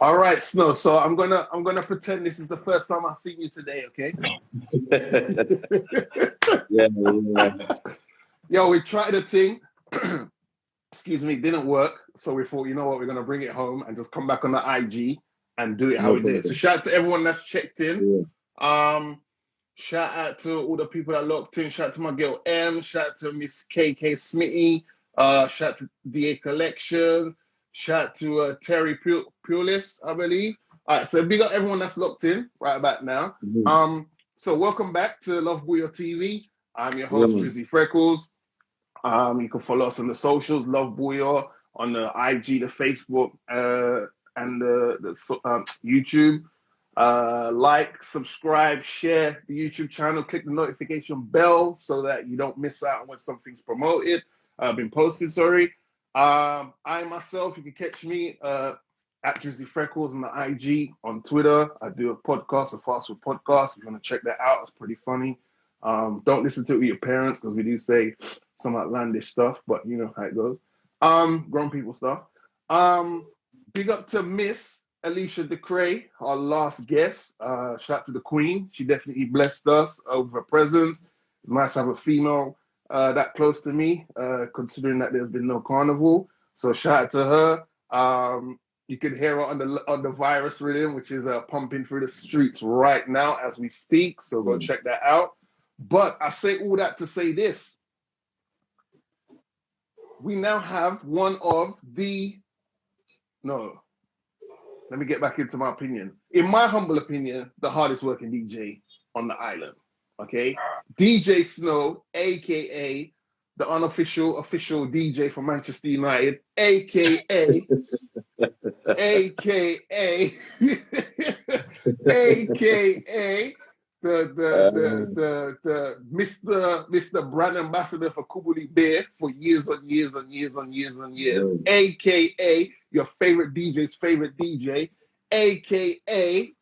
All right, Snow. So I'm gonna pretend this is the first time I've seen you today, okay? Yeah, yeah. Yo, we tried a thing. Excuse me, didn't work. So we thought, you know what, we're gonna bring it home and just come back on the IG and do it how No we did it. So problem. shout out to everyone that's checked in. Yeah. Um, Shout out to all the people that locked in. Shout out to my girl M. Shout out to Miss KK Smitty. Shout out to DA Collection. Shout out to Terry Pulis, I believe. All right, so big up everyone that's locked in right about now. Mhm. So welcome back to Love Bouyon TV. I'm your Yeah, host, man. Drizzy Freckles. You can follow us on the socials, Love Bouyon, on the IG, the Facebook, and the YouTube. Like, subscribe, share the YouTube channel, click the notification bell so that you don't miss out when something's promoted, been posted, sorry. I myself, you can catch me at Drizzy Freckles on the IG, on Twitter. I do a podcast, a fast food podcast. If you want to check that out, it's pretty funny. Don't listen to it with your parents because we do say some outlandish stuff, but you know how it goes. Grown people stuff. Big up to Miss Alicia DeCray, our last guest. Shout out to the Queen. She definitely blessed us with her presence. It's nice to have a female that close to me, considering that there's been no carnival. So shout out to her. You can hear her on the virus rhythm, which is pumping through the streets right now as we speak. So go Mm. check that out. But I say all that to say this. We now have one of the no. Let me get back into my opinion. In my humble opinion, the hardest working DJ on the island. Okay, DJ Snow, aka the unofficial official DJ for Manchester United, aka aka aka the Mr. Brand Ambassador for Kubuli Bear for years on years on years on years on years, Yeah. aka your favorite DJ's favorite DJ, aka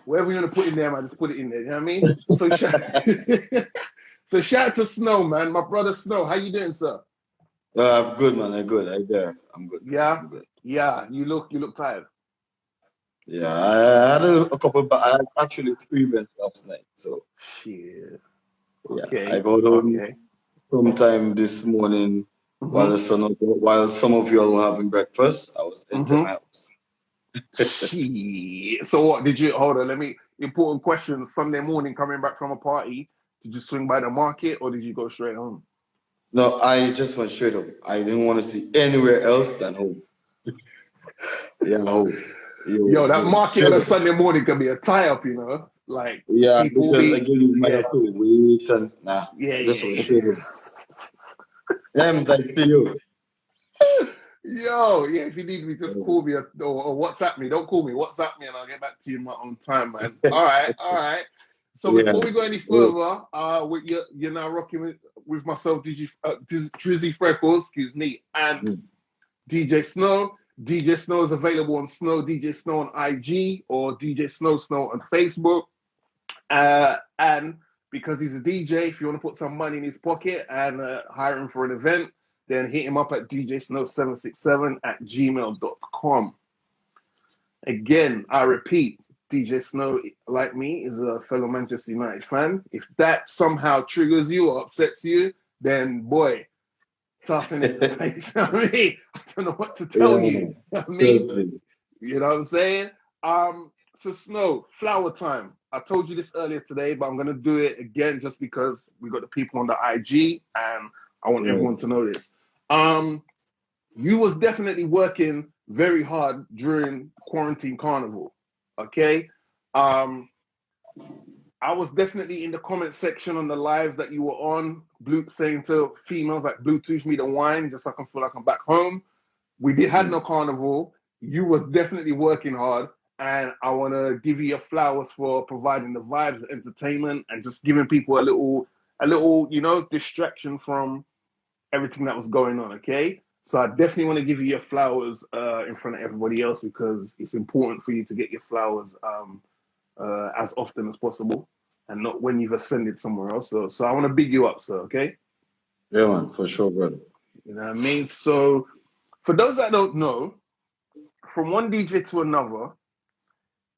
whatever you're gonna put in there, man, just put it in there. You know what I mean? So so shout out to Snow, man, my brother Snow. How you doing, sir? I'm good, man. I'm good. I'm there. I'm good. Yeah, I'm good. yeah. You look tired. Yeah, I had a couple, but I had actually 3 events last night. So Shit. yeah, I Okay. got home Okay. sometime this morning while Mm-hmm. while some of you all were having breakfast. I was into Mm-hmm. my house. Shit. So what did you hold on? Let me important question. Sunday morning coming back from a party, did you swing by the market or did you go straight home? No, I just went straight home. I didn't want to see anywhere else than home. Yeah, home. Yo, Yo, that home. market on Straight a home. Sunday morning can be a tie up, you know? Like Yeah, people because be again, you might yeah, have to wait and nah. yeah, I just went yeah, straight home. Yeah, I'm like to you. yeah. Yo, yeah, if you need me, just call me or WhatsApp me. Don't call me, WhatsApp me and I'll get back to you in my own time, man. All right, all right. So Yeah. before we go any Oh, further, you're now rocking with myself, Drizzy Freckles, excuse me, and mm, DJ Snow. DJ Snow is available on Snow, DJ Snow on IG or DJ Snow on Facebook. And because he's a DJ, if you want to put some money in his pocket and hire him for an event, then hit him up at djsnow767 at gmail.com. Again, I repeat, DJ Snow, like me, is a fellow Manchester United fan. If that somehow triggers you or upsets you, then boy, tough in it. You know what I mean? I don't know what to tell you. yeah, You know what I mean? totally. You know what I'm saying? So Snow, flower time. I told you this earlier today, but I'm gonna do it again just because we got the people on the IG and I want Right. everyone to know this. Um, you was definitely working very hard during quarantine carnival. Okay. Um, I was definitely in the comment section on the lives that you were on, saying to females like Bluetooth me the wine, just so I can feel like I'm back home. We had no Mm. carnival. You was definitely working hard, and I want to give you your flowers for providing the vibes, the entertainment, and just giving people a little, distraction from everything that was going on. Okay, so I definitely want to give you your flowers in front of everybody else because it's important for you to get your flowers as often as possible, and not when you've ascended somewhere else. So I want to big you up, sir. Okay, Yeah, man, for sure, brother. you know what I mean. So for those that don't know, from one DJ to another,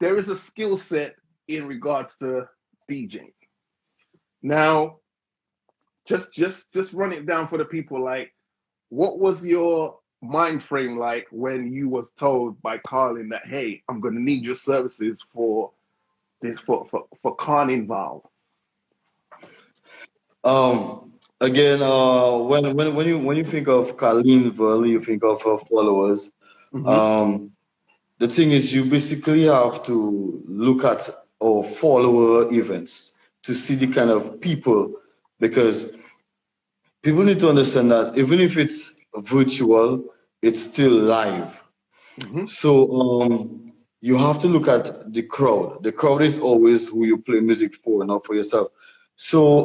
there is a skill set in regards to DJing. Now, just run it down for the people. Like, what was your mind frame like when you was told by Carlin that, hey, I'm gonna need your services for this for Carnival? Again, when you think of Carnival, you think of her followers. Mm-hmm. Um, the thing is, you basically have to look at our follower events to see the kind of people, because people need to understand that even if it's virtual, it's still live. Mm-hmm. So you have to look at the crowd. The crowd is always who you play music for, not for yourself. So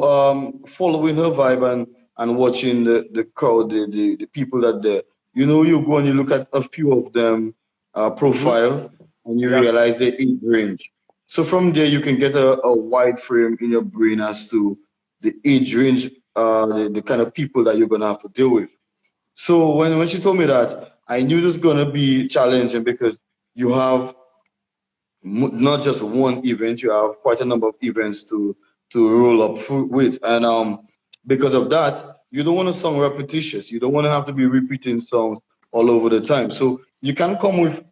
following her vibe and watching the crowd, the people that there, you go and you look at a few of them Mm-hmm. profile, and you Yep. realize their age range. So from there you can get a wide frame in your brain as to the age range, the kind of people that you're gonna have to deal with. So when she told me that, I knew this was gonna be challenging because you have not just one event, you have quite a number of events to roll up with, and because of that, you don't want a song repetitious. You don't want to have to be repeating songs all over the time. So you can come with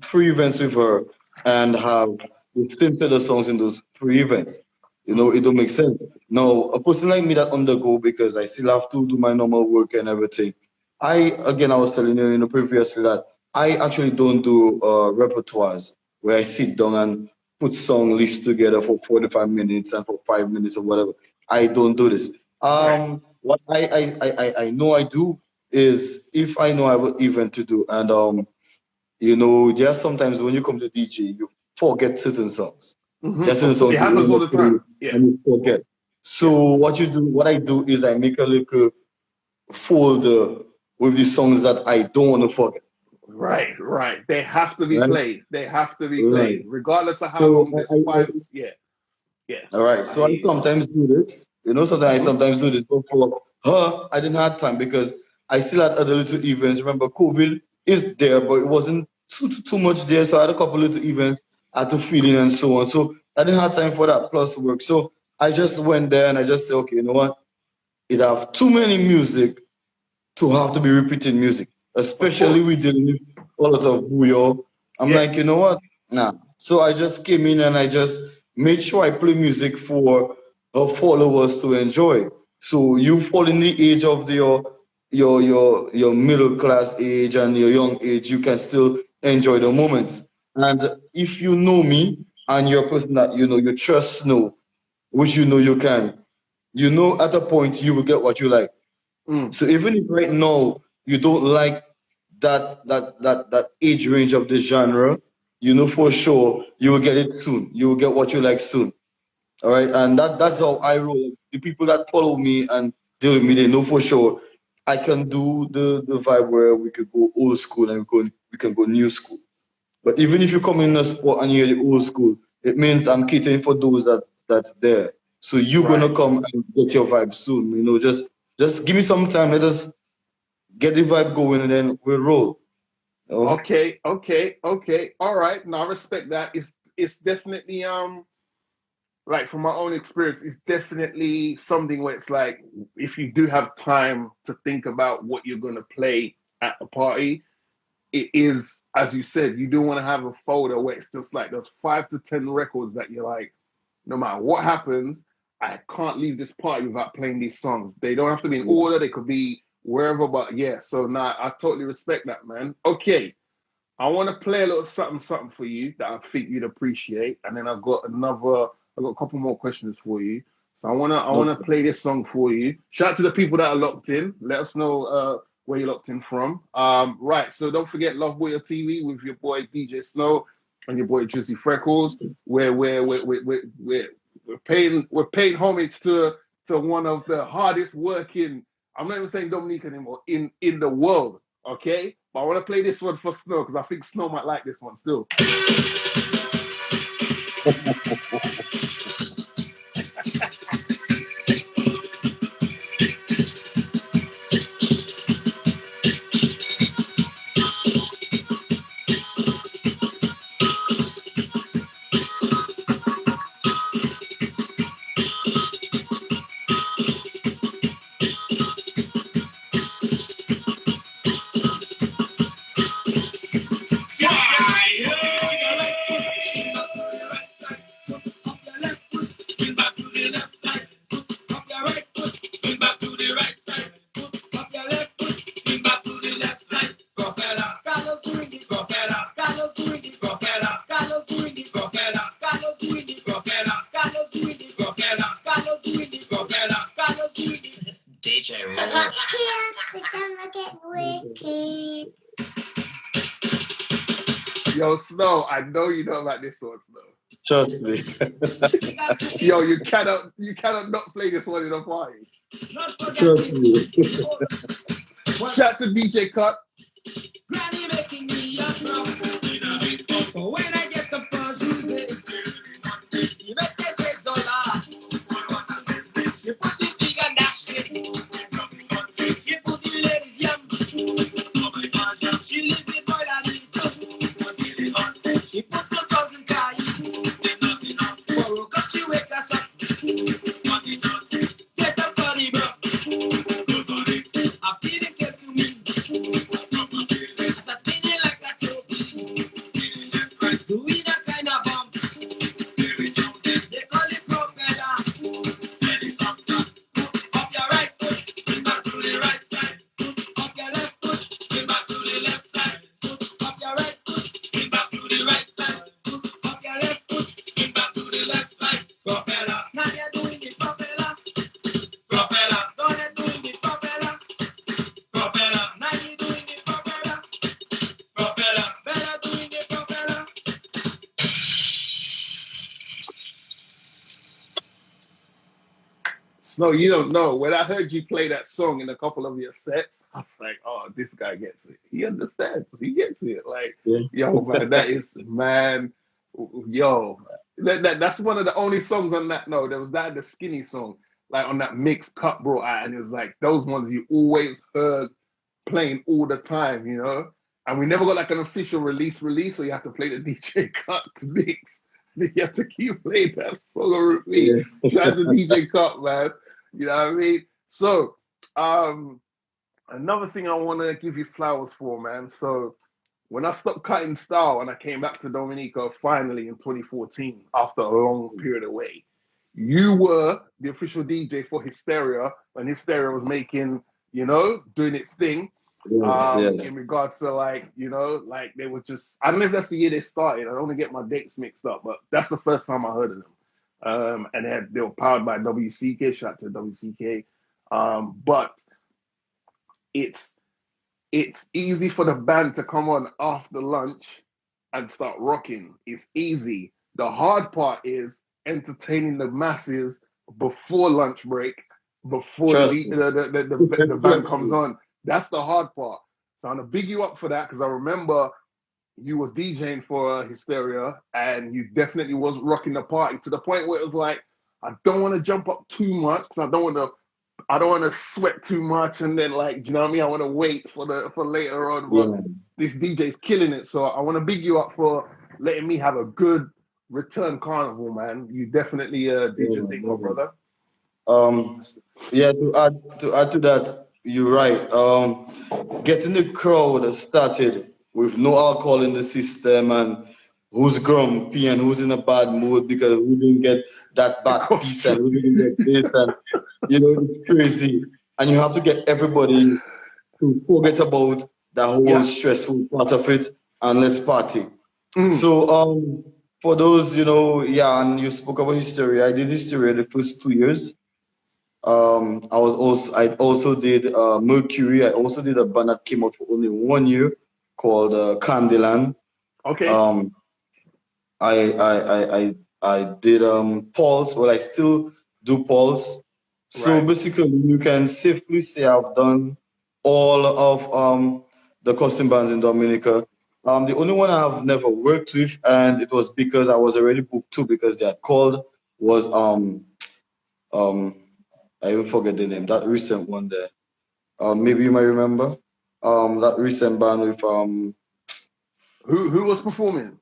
three events with her and have the same set of songs in those three events. It don't make sense. Now, a person like me that undergo, because I still have to do my normal work and everything. I was telling you previously that I actually don't do repertoires where I sit down and put song lists together for 45 minutes and for 5 minutes or whatever. I don't do this. Right. What I know I do is, if I know I have an event to do, and there are sometimes when you come to DJ, you forget certain songs. There are certain Mm-hmm. songs It you happens all want the to play time. Yeah. and you forget. Yeah. So what I do is I make a little folder with the songs that I don't want to forget. Right. Right. They have to be Right? played. They have to be Right. played, regardless of how So long. There's five. Yeah. Yeah. all right. I So I hear you. sometimes do this. Sometimes I Mm-hmm. sometimes do this. But for her, I didn't have time because I still had other little events. Remember, COVID is there, but it wasn't too much there. So I had a couple little events I had to fill in and so on. So I didn't have time for that plus work. So I just went there and I just said, okay, you know what? It have too many music to have to be repeating music, Of especially course. we dealing with a lot of Bouyon. I'm Yeah. like, you know what? Nah. So I just came in and I just made sure I play music for our followers to enjoy. So you fall in the age of your middle class age and your young age, you can still enjoy the moments. And if you know me and you're a person that you trust Snow, which you can, at a point you will get what you like. Mm. So even if right now you don't like that age range of the genre, you know for sure you will get it soon. You will get what you like soon. All right, and that's how I roll. The people that follow me and deal with me, they know for sure I can do the vibe where we could go old school and we can go new school. But even if you come in a spot and you're the old school, it means I'm catering for those that's there. So you're Right. gonna come and get your vibe soon. Just give me some time. Let us get the vibe going, and then we'll roll. Oh, Okay. Okay. Okay. All right. Now I respect that. It's definitely like from my own experience, it's definitely something where it's like if you do have time to think about what you're gonna play at a party, it is, as you said, you do want to have a folder where it's just like there's 5 to 10 records that you're like, no matter what happens, I can't leave this party without playing these songs. They don't have to be in yeah. order, they could be wherever, but yeah, so now I totally respect that, man. Okay, I want to play a little something, something for you that I think you'd appreciate, and then I've got a couple more questions for you. So I wanna Okay. play this song for you. Shout out to the people that are locked in. Let us know where you're locked in from. Right. So don't forget Love Bouyon TV with your boy DJ Snow and your boy Drizzy Freckles. Where we're paying homage to one of the hardest working. I'm not even saying Dominica anymore in the world. Okay, but I want to play this one for Snow because I think Snow might like this one still. Yo, Snow, I know you know about this one, Snow. Trust me. Yo, you cannot not play this one in a party. Trust me. Shout to DJ Cut. Granny making me a but when I get the first you make the days all out. You put the big and dash it. You put the ladies young. She lives with boy and she put the thousand car. For a cut you wake us up. Get the body, bro. I feel it get to me. As I spin it like a top. Doing a kind of bump. They call it propeller. Up your right foot, spin back to the right side. Up your left foot, spin back to the left side. Up your right foot, spin back to the right side. Up your left foot, spin back to the left side. Propeller. Now you're doing the propeller. Propeller. Now you're doing the propeller. Propeller. Now you're doing the propeller. Propeller. Better doing the propeller. Snow, you don't know. When I heard you play that song in a couple of your sets, I was like, oh, this guy gets it. He understands. He gets it. Like, Yeah. yo, man, that is, man, yo. That's one of the only songs on that. No, there was that, the Skinny song, like on that mix Cut brought out. And it was like those ones you always heard playing all the time, you know? And we never got like an official release, so you have to play the DJ Cut mix. You have to keep playing that song on repeat. Yeah. Shout out to DJ Cut, man. You know what I mean? So, another thing I want to give you flowers for, man. So, when I stopped cutting style and I came back to Dominica finally in 2014 after a long period away, you were the official DJ for Hysteria when Hysteria was making, you know, doing its thing. Yes. In regards to like, you know, like they were just, I don't know if that's the year they started. I don't want to get my dates mixed up, but that's the first time I heard of them. And they were powered by WCK, shout out to WCK. But it's easy for the band to come on after lunch and start rocking. It's easy. The hard part is entertaining the masses before lunch break, before Trust the band comes on. That's the hard part. So I'm gonna big you up for that because I remember you was DJing for Hysteria and you definitely was rocking the party to the point where it was like, I don't want to jump up too much because I don't want to sweat too much and then like, do you know what I mean? I want to wait for later on. But this DJ's killing it. So I want to big you up for letting me have a good return carnival, man. You definitely did your thing, my brother. Yeah, to add to that, you're right. Getting the crowd started with no alcohol in the system and who's grumpy and who's in a bad mood because we didn't get that back piece and we didn't get this and you know it's crazy. And you have to get everybody to forget about that whole stressful part of it and let's party. So for those, you know, and you spoke about Hysteria. I did Hysteria the first 2 years. I also did Mercury. I also did a band that came out for only 1 year called Candyland. Okay. I did Pulse. Well, I still do Pulse. So basically, you can safely say I've done all of the custom bands in Dominica. The only one I have never worked with, and it was because I was already booked too because they had called, was I even forget the name. That recent one there. Maybe you might remember. That recent band with Who was performing?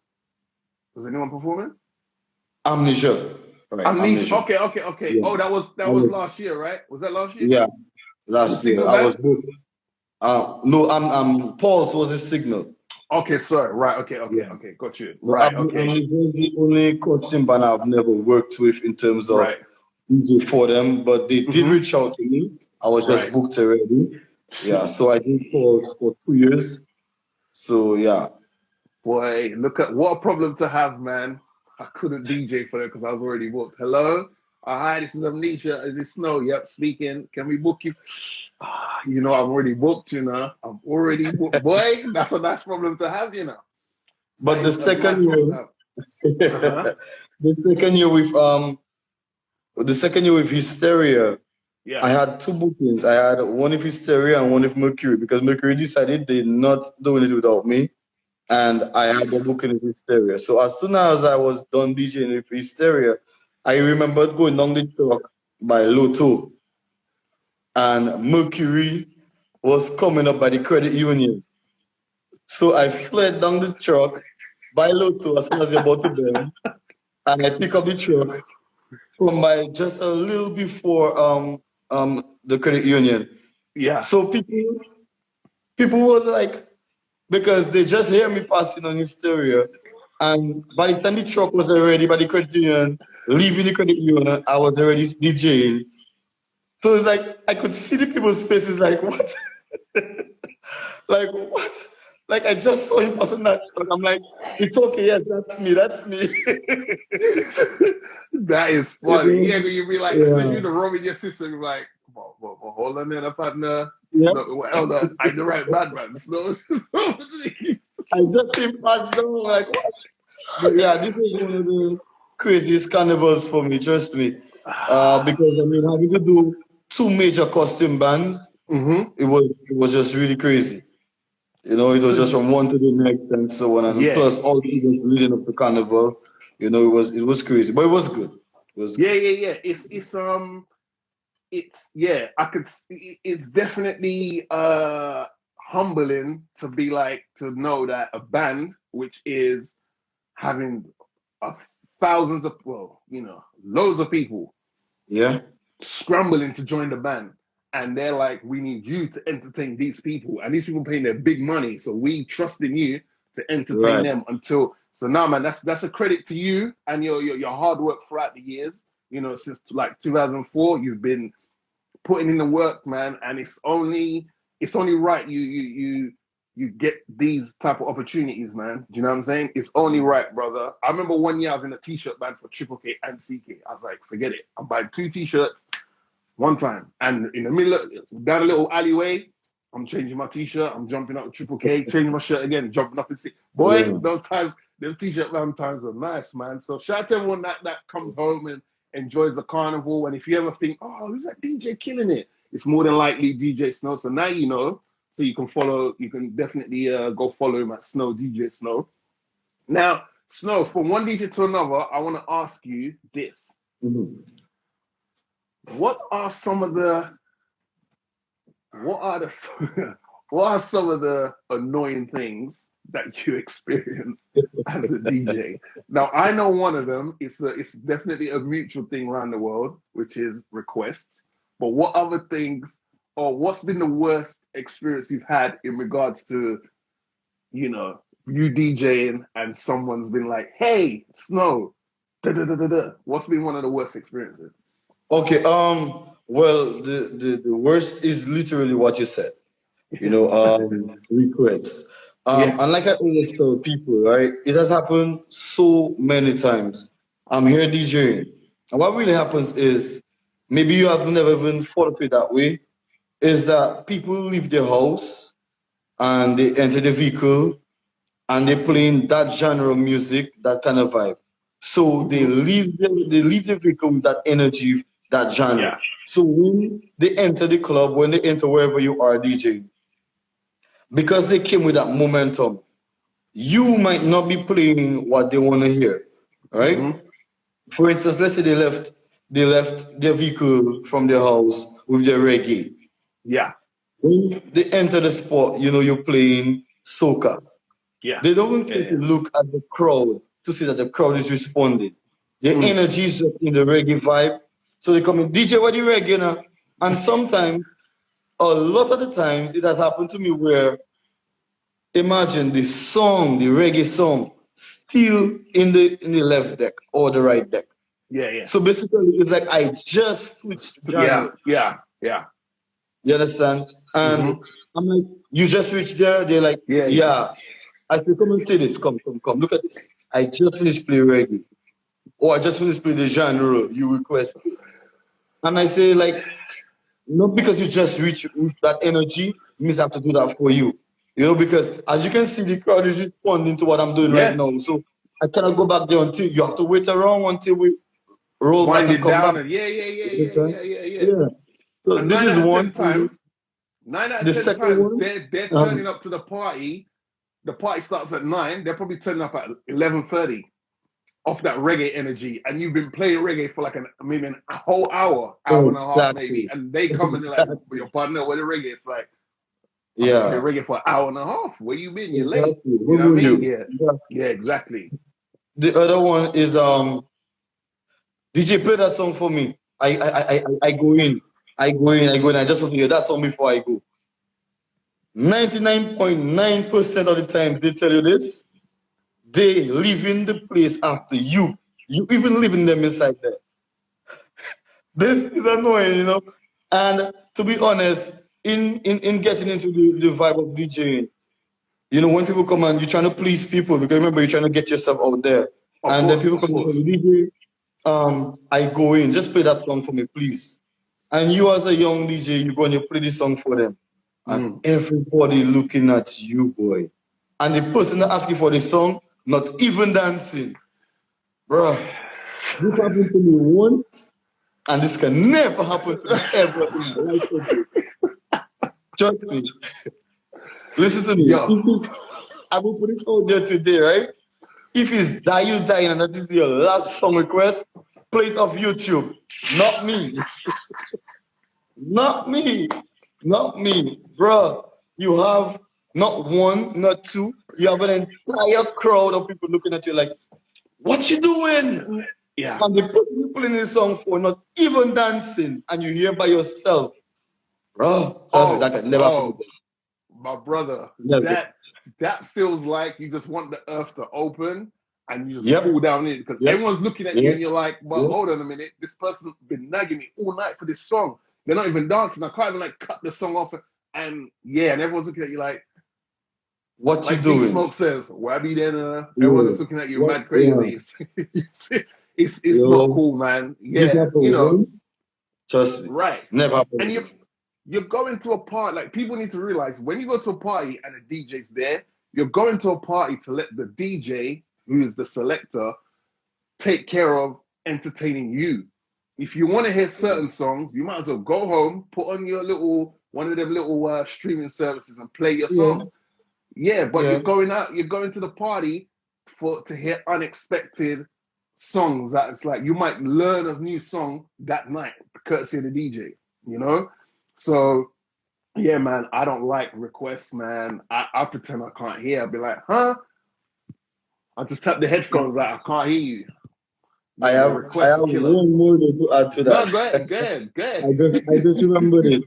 Was anyone performing? Amnesia. Right, Amnesia. Okay. Yeah. Oh, that was last year, right? Was that last year? Yeah, last year. I was booked. No, Pulse was a Signal. Okay, sorry. Right. Okay. Got you. Right. Okay. Amnesia is the only costume band I've never worked with in terms of DJ for them, but they did reach out to me. I was just booked already. Yeah, so I did for 2 years. So yeah. Boy, look at what a problem to have, man. I couldn't DJ for that because I was already booked. Hello? Hi, this is Amnesia. Is it Snow? Yep, speaking. Can we book you? You know, I'm already booked, you know. I'm already booked. Boy, that's a nice problem to have, you know. That But the is a second nice one to year, have. Uh-huh. the second year with Hysteria, I Yeah. had two bookings. I had one with Hysteria and one with Mercury because Mercury decided they're not doing it without me, and I had the booking with Hysteria. So as soon as I was done DJing with Hysteria, I remembered going down the truck by Lotto, and Mercury was coming up by the credit union. So I fled down the truck by Lotto as soon as they're about to bend, and I pick up the truck from by just a little before the credit union. Yeah. So people was like, because they just hear me passing on Hysteria, and by the time the truck was already by the credit union, leaving the credit union, I was already DJing. So it's like I could see the people's faces like, what? Like what? Like I just saw him passing that truck. I'm like, it's okay, yes, that's me, that's me. That is You funny. know? Yeah, you be like, especially Yeah. the room in your system, you're like, well, hold on there, partner. Yeah. Snow, well, no, I'm the right bad man. Snow. I just came past them like what? But yeah, this is one of the craziest carnivals for me, trust me. Because I mean having to do two major costume bands, Mm-hmm. it was just really crazy. You know, it was So, just from one to the next and so on, and yeah, plus all the events leading up to carnival. You know, it was crazy, but it was good. It was yeah, good. yeah, yeah. It's yeah. It's definitely humbling to be like to know that a band which is having uh, thousands of loads of people Yeah. scrambling to join the band. And they're like, we need you to entertain these people. And these people paying their big money. So we trust in you to entertain Right. them until so now, man, that's a credit to you and your hard work throughout the years. You know, since like 2004, you've been putting in the work, man, and it's only right you get these type of opportunities, man. Do you know what I'm saying? It's only right, brother. I remember one year I was in a t-shirt band for Triple K and CK. I was like, forget it. I'm buying two t-shirts one time, and in the middle down a little alleyway, I'm changing my t-shirt. I'm jumping up with Triple K, changing my shirt again, jumping up and see. Boy, Yeah. those times, those t-shirt band times are nice, man. So shout out to everyone that comes home and enjoys the carnival. And if you ever think, oh, who's that DJ killing it? It's more than likely DJ Snow. So now you know. So you can follow. You can definitely go follow him at Snow DJ Snow. Now, Snow, from one DJ to another, I want to ask you this: Mhm. What are some of the what are the what are some of the annoying things that you experience as a DJ? Now I know one of them. It's definitely a mutual thing around the world, which is requests. But what other things, or what's been the worst experience you've had in regards to you DJing and someone's been like, "Hey, Snow, da da da da da." What's been one of the worst experiences? Okay. Well, the worst is literally what you said. Requests. Yeah. And like I always tell people, right, it has happened so many times. I'm here DJing. And what really happens is maybe you have never even thought of it that way, is that people leave their house and they enter the vehicle and they're playing that genre of music, that kind of vibe. So Hmm. they leave the vehicle with that energy, that genre. Yeah. So when they enter the club, when they enter wherever you are DJing, because they came with that momentum, you might not be playing what they want to hear, right? Hmm. For instance, let's say they left their vehicle from their house with their reggae. Yeah. When they enter the spot, you're playing soca. Yeah. They don't even Yeah. care to Yeah. look at the crowd to see that the crowd is responding. Their Mm. energy is just in the reggae vibe. So they come in, DJ, what do you reggae now? And sometimes, a lot of the times, it has happened to me where imagine the reggae song, still in the left deck or the right deck. Yeah. Yeah. So basically, it's like I just switched Yeah. genre. Yeah. Yeah. You understand? And Hmm. I'm like, you just switched there? They're like, Yeah. Yeah. yeah. I say, come and see this. Come, come, come. Look at this. I just finished playing reggae. Or I just finished playing the genre you requested. And I say, like, not because you just reach that energy, means I have to do that for you. because as you can see, the crowd is responding to what I'm doing right Yeah. now. So I cannot go back there until you have to wait around until we roll back Wind and it come back. down and yeah. You understand? Yeah. Yeah. So And this is one. nine out of The ten second times, one, they're um, turning up to the party. The party starts at 9. They're probably turning up at 11:30 off that reggae energy, and you've been playing reggae for like maybe a whole hour and a half maybe, exactly. and they come and they're like, Exactly. your partner with the reggae. It's like, I've been playing Yeah. reggae for an hour and a half. Where you been? You're late. Exactly. You Where know what I were mean? you? Yeah. Yeah. Yeah, exactly. The other one is DJ, play that song for me. I go in. I go in. I go in. I just want to hear that song before I go. 99.9% of the time they tell you this. They leaving the place after you. You even leaving them inside there. This is annoying. And to be honest, in getting into the vibe of DJing, when people come and you're trying to please people, because remember you're trying to get yourself out there. Of And then course, people of come and course. say, DJ, I go in, just play that song for me, please. And you as a young DJ, you go and you play this song for them. And Mm. everybody looking at you, boy. And the person that asking for the song, not even dancing. Bruh, this happened to me once, and this can never happen to me ever in my life again. Trust me. Listen to me. Yo, I will put it out there today, right? If it's Die You Dying and that is your last song request, play it off YouTube. Not me. Not me. Not me. Bruh, you have not one, not two. You have an entire crowd of people looking at you like, what you doing? yeah. And the person you playing this song for, not even dancing, and you here by yourself. Bro, trust me, that can never happen again. My brother, Never. that feels like you just want the earth to open and you just Yep. fall down in because Yep. everyone's looking at you Yep. and you're like, but Yep. hold on a minute, this person's been nagging me all night for this song. They're not even dancing. I can't even like cut the song off. And yeah, and everyone's looking at you What you like Big doing? Smoke says, Wabby then everyone's Yeah. just looking at you What? mad Yeah. crazy. It's not Yo, cool, man. this Yeah, happened once. Trust me. right. Never happened And again. you're going to a party, like people need to realize when you go to a party and a DJ's there, you're going to a party to let the DJ, who is the selector, take care of entertaining you. If you want to hear certain songs, you might as well go home, put on your one of them little streaming services and play your Yeah. song. Yeah, but Yeah. you're going to the party to hear unexpected songs that it's like you might learn a new song that night, courtesy of the DJ. So yeah, man, I don't like requests, man. I pretend I can't hear. I'll be like, huh? I just tap the headphones like I can't hear you. I The have request killer. one more to add to No, that. go ahead. I just remembered it.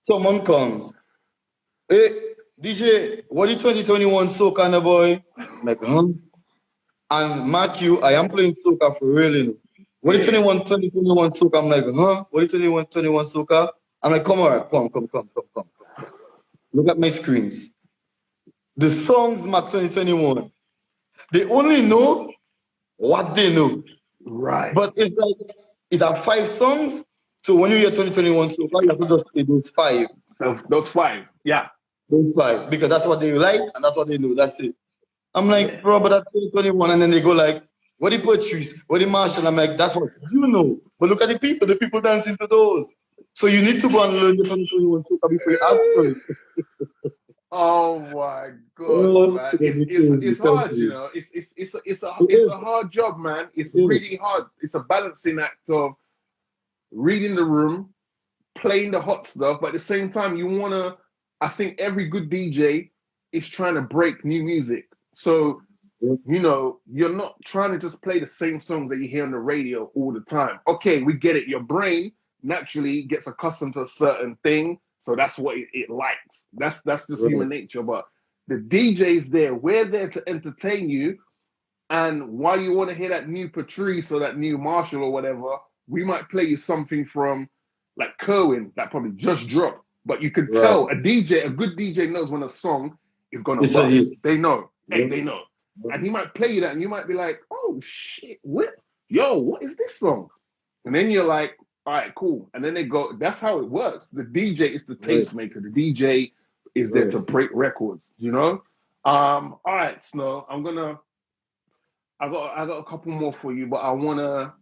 Someone comes. Hey, DJ, what is 2021 soca, na boy? I'm like, huh? And mark you, I am playing soca for real, What is Yeah. 2021 soca? I'm like, huh? What is 21 soca? I'm like, come on, come. Look at my screens. The songs mark 2021. They only know what they know. Right. But it's like, it have 5 songs. So when you hear 2021 soca, you have to just play those 5. Those 5. Yeah. Those 5. Because that's what they like and that's what they know. That's it. I'm like, Yeah. bro, but that's 2021. And then they go like, what the Patrice? What the Marshall? I'm like, that's what you know. But look at the people dancing to those. So you need to go and learn the 2021 soca before you ask for it. Oh my gosh, Oh, man! it's gonna be crazy, It's trust hard, me. It it's is. a hard job, man. It's It is. really hard. It's a balancing act of reading the room, playing the hot stuff, but at the same time, you wanna. I think every good DJ is trying to break new music. So Yeah. you're not trying to just play the same songs that you hear on the radio all the time. Okay, we get it. Your brain naturally gets accustomed to a certain thing, so that's what it likes. That's just Right. human nature. But the DJ's there. We're there to entertain you. And while you want to hear that new Patrice or that new Marshall or whatever, we might play you something from like Kerwin that probably just dropped. But you can Right. tell a good DJ knows when a song is gonna It's a hit. bust. They know. Hey, Yeah. they know. And he might play you that, and you might be like, "Oh shit, what is this song?" And then you're like, "All right, cool." And then they go. That's how it works. The DJ is the Right. tastemaker. The DJ is there to break records, you know? All right, Snow, I got a couple more for you, but I wanna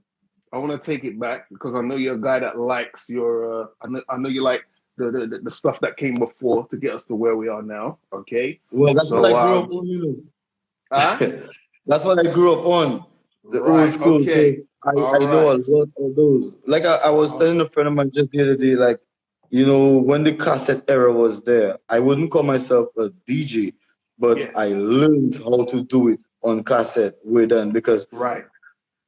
take it back because I know you're a guy that likes your I know you like the stuff that came before to get us to where we are now. Okay. Well, that's what So I grew up on, huh? That's what I grew up on, the old Right, school. So okay. I All know a right. lot of those. Like I was Uh, telling a friend of mine just the other day, like, when the cassette era was there, I wouldn't call myself a DJ, but yes. I learned how to do it on cassette way then because Right.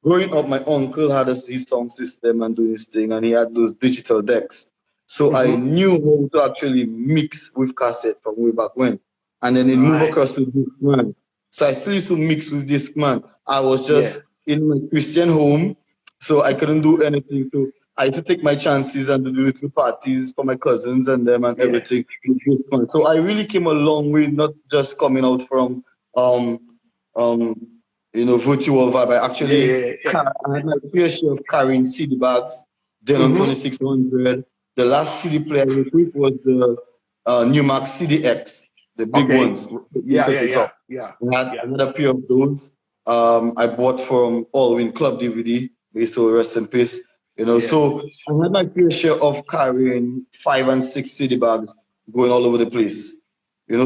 growing up, my uncle had his sound system and doing his thing, and he had those digital decks. So I Mm-hmm. knew how to actually mix with cassette from way back when, and then it moved across Nice. to Discman. So I still used to mix with Discman. I was Yeah. just in my Christian home, so I couldn't do anything. So I used to take my chances and do little parties for my cousins and them and Yeah. everything with Discman. So I really came a long way, not just coming out from um um virtual vibe. Yeah. Yeah. Yeah. I had my fair share of carrying CD bags, then on Mm-hmm. 2600. The last CD player I took was the Newmax CDX, the big Okay. ones, the ones Yeah. at Yeah. the Yeah. top. Yeah. I had Yeah. another pair of those. I bought from Allwyn Club DVD. They still rest in peace. Yeah. So I had my fair share of carrying 5 and 6 CD bags going all over the place.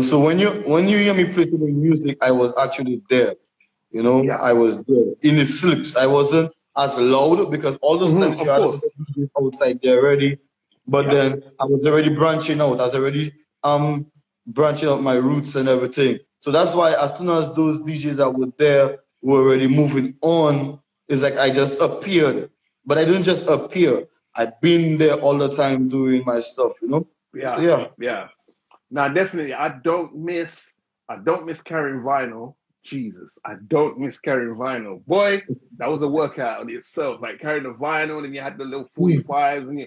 So when you hear me play the music, I was actually there. Yeah. I was there in the slips. I wasn't as loud because all those Mm-hmm. times you Of had course. other DJs outside there already. But Yeah. then I was already branching out. I was already branching out my roots and everything. So that's why as soon as those DJs that were there were already moving on, it's like I just appeared. But I didn't just appear. I've been there all the time doing my stuff. So Yeah. yeah. Yeah. Now, definitely, I don't miss carrying vinyl. Jesus, I don't miss carrying vinyl. Boy, that was a workout in itself. Like carrying the vinyl, and you had the little Mm. 45s, and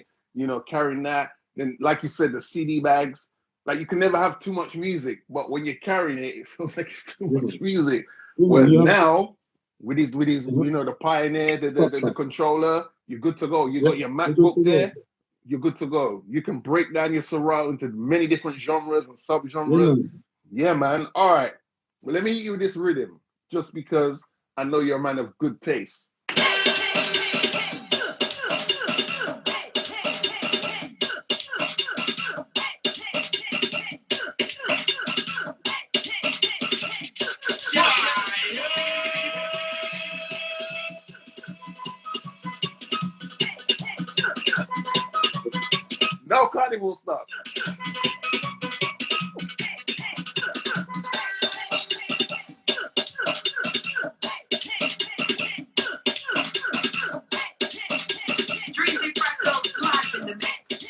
carrying that. Then, like you said, the CD bags. Like you can never have too much music, but when you're carrying it, it feels like it's too much Mm. music. Mm. Whereas You have now, with these, to. the Pioneer, the controller, you're good to go. You Yeah, got your you good MacBook to go. there, you're good to go. You can break down your surround into many different genres and Yeah, subgenres. man. Yeah, man. All right. Well, let me hit you with this rhythm, just because I know you're a man of good taste. No carnival stuff. Drizzy Freckles live in the mix.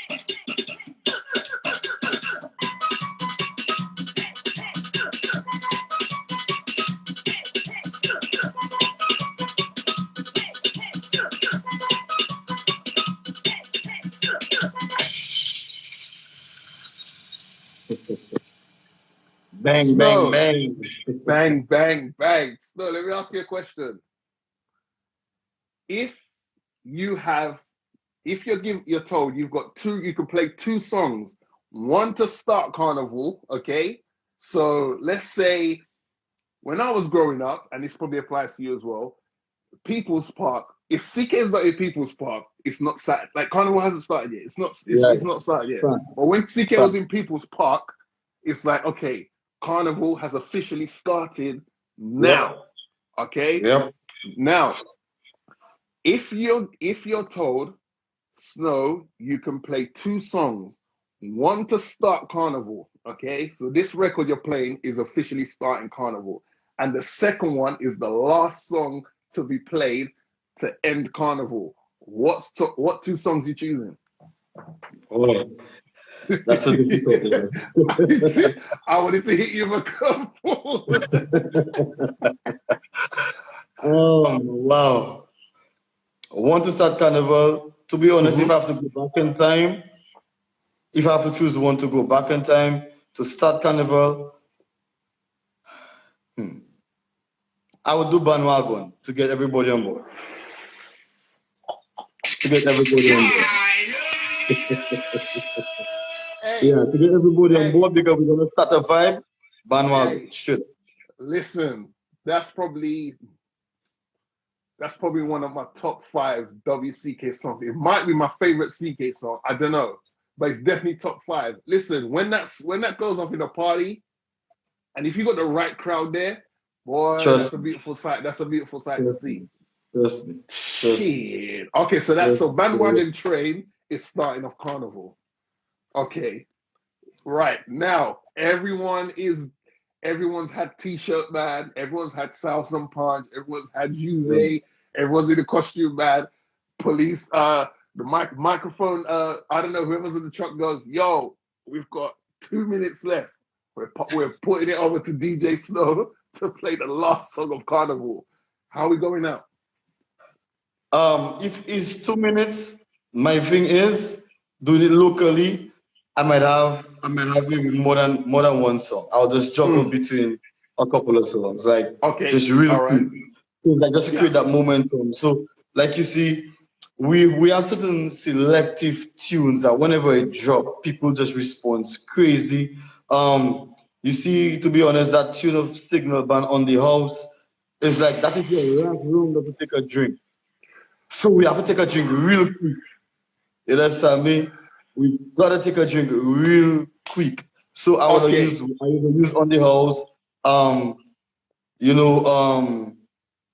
Bang, bang, Snow. bang. Bang, bang, bang. Snow, let me ask you a question. If you have, if you're told you've got you can play two songs, one to start carnival, okay? So let's say when I was growing up, and this probably applies to you as well, People's Park. If CK is not in People's Park, it's not started. Like Carnival hasn't started yet. It's not. It's Right. not started yet. Fun, But when CK fun. was in People's Park, it's like okay, Carnival has officially started Yep. now. Okay, Yep. now if you're told Snow, you can play two songs, one to start Carnival. Okay, so this record you're playing is officially starting Carnival, and the second one is the last song to be played to end Carnival. What two songs you choosing? Oh, that's a difficult one. I wanted to hit you with a couple. Oh, wow. I want to start Carnival. To be honest, if Hmm. I have to go back in time, if I have to choose one to go back in time to start Carnival, hmm, I would do bandwagon to get everybody on board. To get everybody on board. Hey, Yeah, to get everybody on hey, board because we're gonna start a vibe. Bandwagon, hey, shit. listen, that's probably one of my top five WCK songs. It might be my favorite CK song. I don't know, but it's definitely top five. Listen, when that goes off in a party, and if you got the right crowd there, boy, that's Trust a me, beautiful sight. That's a beautiful sight to trust see. me, trust me, trust me, Shit. Okay, so trust me. bandwagon train is starting off Carnival. Okay, right now everyone's had T-shirt man, everyone's had South and Punch, everyone's had Yeah. Juve, everyone's in the costume man. Police, the microphone. I don't know. Whoever's in the truck goes, "Yo, we've got 2 minutes left. We're putting it over to DJ Snow to play the last song of Carnival. How are we going out?" If it's 2 minutes, my thing is doing it locally. I might have maybe more than one song. I'll just juggle Mm, between a couple of songs, like okay, just real all right, quick, so like just to yeah. create that momentum. So, like you see, we have certain selective tunes that whenever it drop, people just respond crazy. You see, to be honest, that tune of Signal Band on the house is like that is your last room to take a drink. So we have to take a drink real quick. You understand me? We gotta take a drink real quick. So Okay, I will use on the house. Um, you know,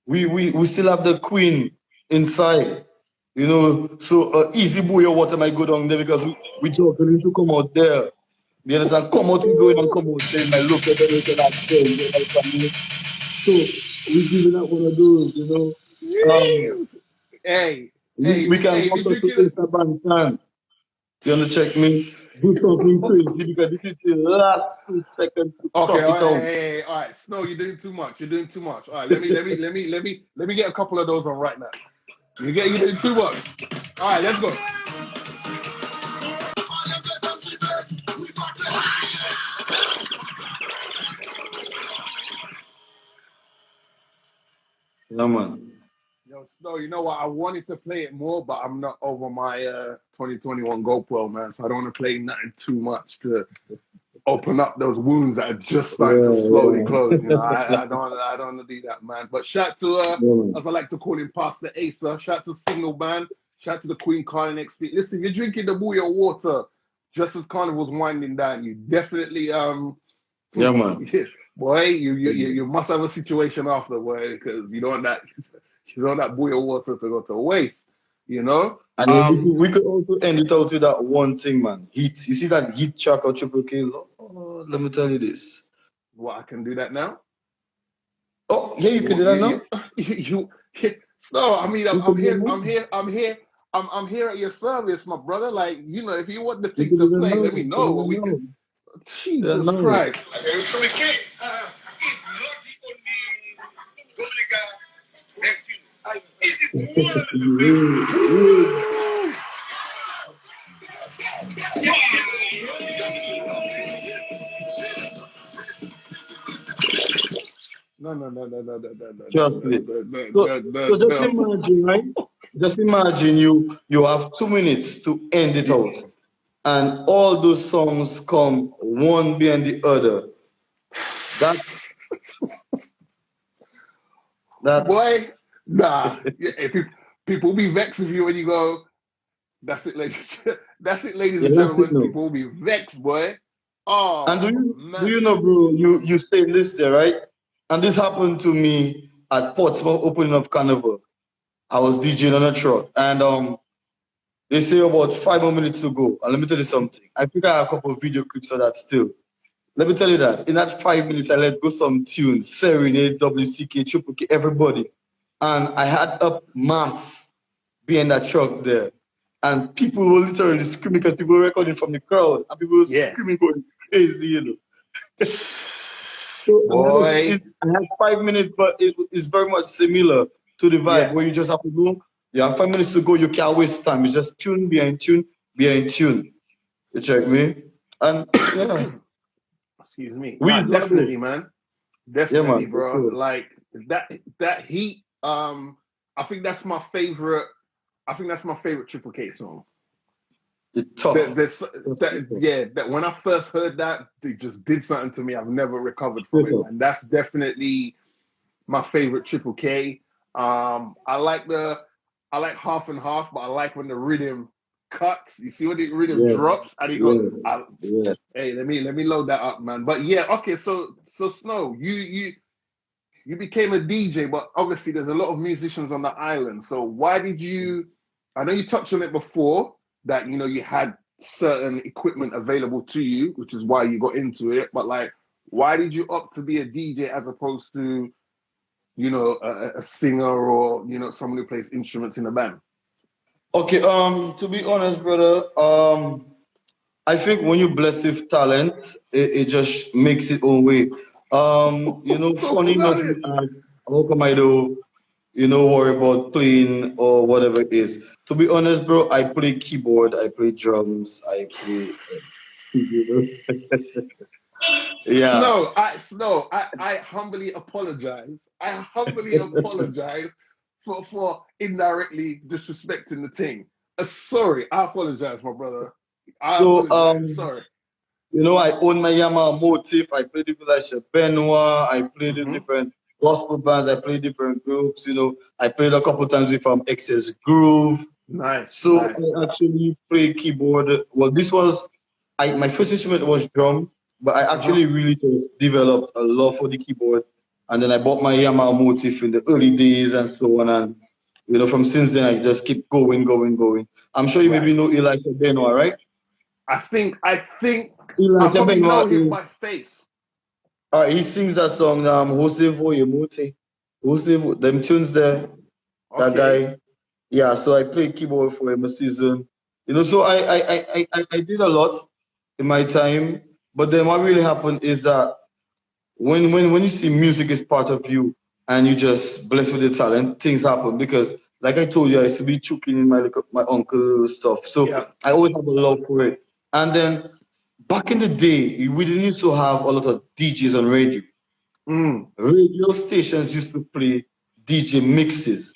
we still have the queen inside. You know, so easy boy or water might go down there because we just going to come out there. You understand? Come out, we going and come out there. My local Dominican accent. You understand me? So we giving out one of those, you know. Um, Jeez. Hey, hey, we can hey, if come you back to drinking it. Instagram can. You want to check me? Do something crazy because this is the last 2 seconds to Okay, talk all it right, hey, out. hey, hey, all right. Snow, you're doing too much. You're doing too much. All right, let me get a couple of those on right now. You're doing too much. All right, let's go. Yeah, man. Yo, Snow, you know what? I wanted to play it more, but I'm not over my 2021 GoPro, man. So I don't want to play nothing too much to open up those wounds that are just starting to slowly Yeah, close. You know, I don't want to do that, man. But shout to yeah, man. as I like to call him, Pastor Asa. Shout to Signal Band. Shout to the Queen Carling XP. Listen, you're drinking the Bouyon water just as Carnival's winding down. You definitely Yeah, man. yeah, boy, you Yeah. must have a situation after, boy, because you don't want that you don't want that Bouyon water to go to waste. You know, And then we could also end it out with that one thing, man. Heat. You see that heat track or Triple K? Oh, let me tell you this. what I can do that now. Oh, yeah, you You can do want that now. you so I mean You I'm can do here that I'm now. here I'm here I'm here at your service, my brother. Like, if you want the You thing can to do that play, now. let me You can know do what that we can. now. Yeah, Jesus now. Christ. So we can't, it's not the only Dominica next unit. This is one of the best. Trust me. So, so just No. imagine, right? Just imagine you have 2 minutes to end it out, and all those songs come one behind the other. That that Boy, nah. Yeah, people will be vexed with you when you go, that's it, ladies. That's it, ladies yeah, and that's it gentlemen. now. People will be vexed, boy. And do Oh, you do man. you know, bro? You stay this there, right? And this happened to me at Portsmouth opening of Carnival. I was DJing on a truck, and they say about 5 more minutes to go. And let me tell you something. I think I have a couple of video clips of that still. Let me tell you that in that 5 minutes, I let go some tunes, Serenade, WCK, Triple K, everybody. And I had up mass behind that truck there. And people were literally screaming because people were recording from the crowd. And people were Yeah. screaming, going crazy, you know. So Boy. I had 5 minutes, but it's very much similar to the vibe Yeah. where you just have to go. You have 5 minutes to go, you can't waste time. You just tune behind tune, behind tune. You check me? And yeah, Excuse me. we Nah, enjoy definitely, it. man. Yeah, Definitely, man, for bro. sure. Like that heat. I think that's my favorite. I think that's my favorite Triple K song. It's tough. That when I first heard that, it just did something to me. I've never recovered from it, and that's definitely my favorite Triple K. I like half and half, but I like when the rhythm cuts. You see when the rhythm drops, and he goes, "Hey, let me load that up, man." But yeah, okay. So Snow, you became a DJ, but obviously there's a lot of musicians on the island. So why did you? I know you touched on it before that you had certain equipment available to you, which is why you got into it. But like, why did you opt to be a DJ as opposed to a singer or someone who plays instruments in a band? Okay, to be honest, brother, I think when you bless with talent, it just makes its own way. Funny enough, how come I do, worry about playing or whatever it is. To be honest, bro, I play keyboard, I play drums, I play, yeah. I humbly apologize. I humbly apologize for indirectly disrespecting the thing. Sorry, I apologize, my brother. I So, apologize. Sorry. I own my Yamaha motif. I play different like Benoit. I play the different gospel bands. I play different groups. I played a couple times with Excess Groove. Nice. So nice. I actually play keyboard. Well, this was my first instrument was drum, but I actually really just developed a love for the keyboard. And then I bought my Yamaha motif in the early days and so on. And from since then I just keep going. I'm sure you maybe know Elijah Benoit, right? I think I Elijah probably know Benoit him by face. He sings that song, Jose Voyemote. Them tunes there. That guy. Yeah, so I played keyboard for him a season. So I did a lot in my time. But then what really happened is that when you see music is part of you and you just blessed with the talent, things happen. Because like I told you, I used to be choking in my uncle's stuff. So I always have a love for it. And then back in the day, we didn't used to have a lot of DJs on radio. Radio stations used to play DJ mixes.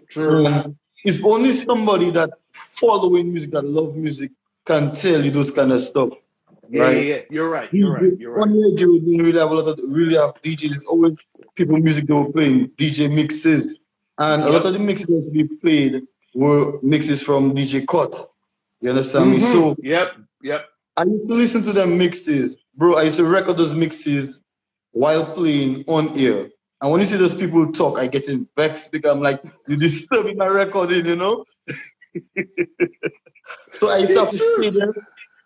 True. It's only somebody that following music, that love music, can tell you those kind of stuff. Yeah. You're right. On radio, we didn't really have a lot of DJs. It's always people music they were playing, DJ mixes. And a lot of the mixes that we played were mixes from DJ Cut. You understand me? So Yep. I used to listen to them mixes. Bro, I used to record those mixes while playing on air. And when you see those people talk, I get in vexed because I'm like, you're disturbing my recording, So I used to have to play them.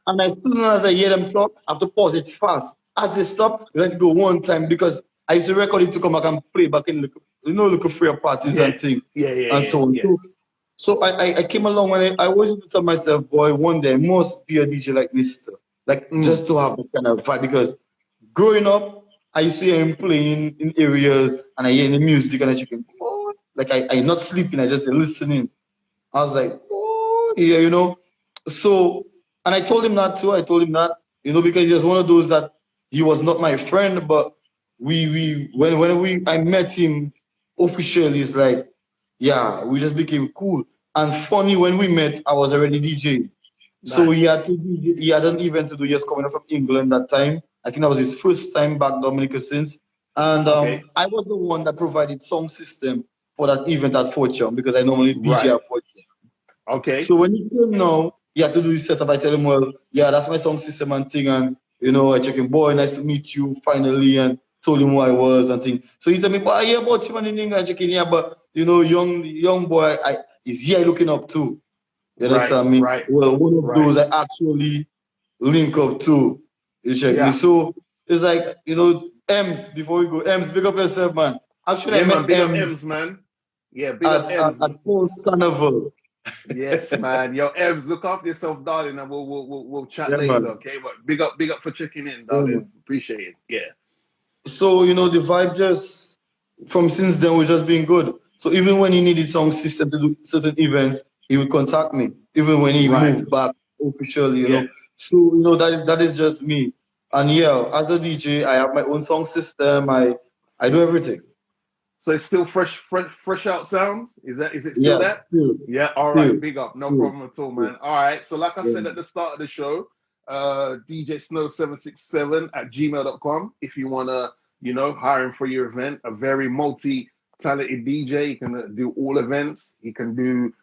And as soon as I hear them talk, I have to pause it fast. As they stop, let it go one time because I used to record it to come back and play back in look for parties and things. And so on. So I came along when I always used to tell myself, boy, one day I must be a DJ like Mr. Like just to have that kind of vibe. Because growing up, I used to hear him playing in areas and I hear the music and I chicken, oh, like I'm not sleeping, I just listening. I was like, oh yeah, So and I told him that too. I told him that, because he was one of those that he was not my friend, but when I met him officially, it's like, yeah, we just became cool. And funny, when we met, I was already DJing. Nice. So he had an event to do. He was coming up from England that time. I think that was his first time back Dominica since. And I was the one that provided sound system for that event at Fort Young because I normally DJ at Fort Young. Okay. So when he came now, he had to do his setup. I tell him, well, yeah, that's my sound system and thing. And, I check him, boy, nice to meet you finally. And told him who I was and thing. So he told me, but I hear about you and in England, checking, yeah, but, young boy, is here looking up too. You understand me? Right. Well, one of those I actually link up to. You check me. So it's like, Ems, before we go, Ems, big up yourself, man. Actually, I met big up Ems, man. Yeah, big up Ems. At Post Carnival. Yes, man. Yo, Ems, look after yourself, darling, and we'll chat later, man. Okay? But big up for checking in, darling. Appreciate it. Yeah. So, the vibe just from since then was just being good. So even when he needed sound system to do certain events, he would contact me. Even when he moved back officially, you know. So that is just me. And yeah, as a DJ, I have my own sound system. I do everything. So it's still fresh out sounds. Is it still Yeah, that? still, Yeah. All right. still, Big up. No still, problem at all, still. man. All right. So like I Yeah. said at the start of the show, DJ Snow767 at gmail.com. If you wanna, hire him for your event, a very multi-talented DJ. He can do all events. He can do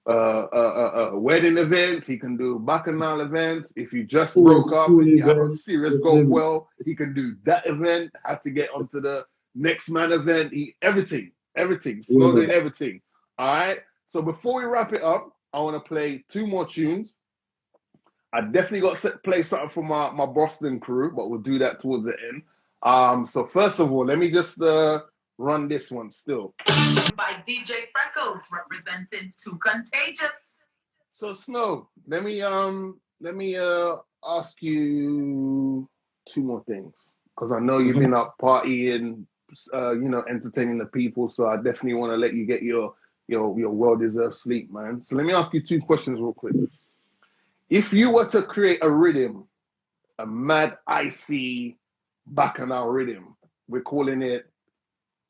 wedding events. He can do bacchanal events. If you just broke up School and you have a event, serious just golf name it. well, he can do that event. Have to get onto the next man event. Everything. Snow Yeah. doing everything. All right. So before we wrap it up, I want to play two more tunes. I definitely got to play something for my Boston crew, but we'll do that towards the end. So first of all, let me just run this one still. By DJ Freckles, representing Too Contagious. So Snow, let me ask you two more things because I know you've been up partying, entertaining the people. So I definitely want to let you get your well-deserved sleep, man. So let me ask you two questions real quick. If you were to create a rhythm, a mad icy bacchanal rhythm, we're calling it,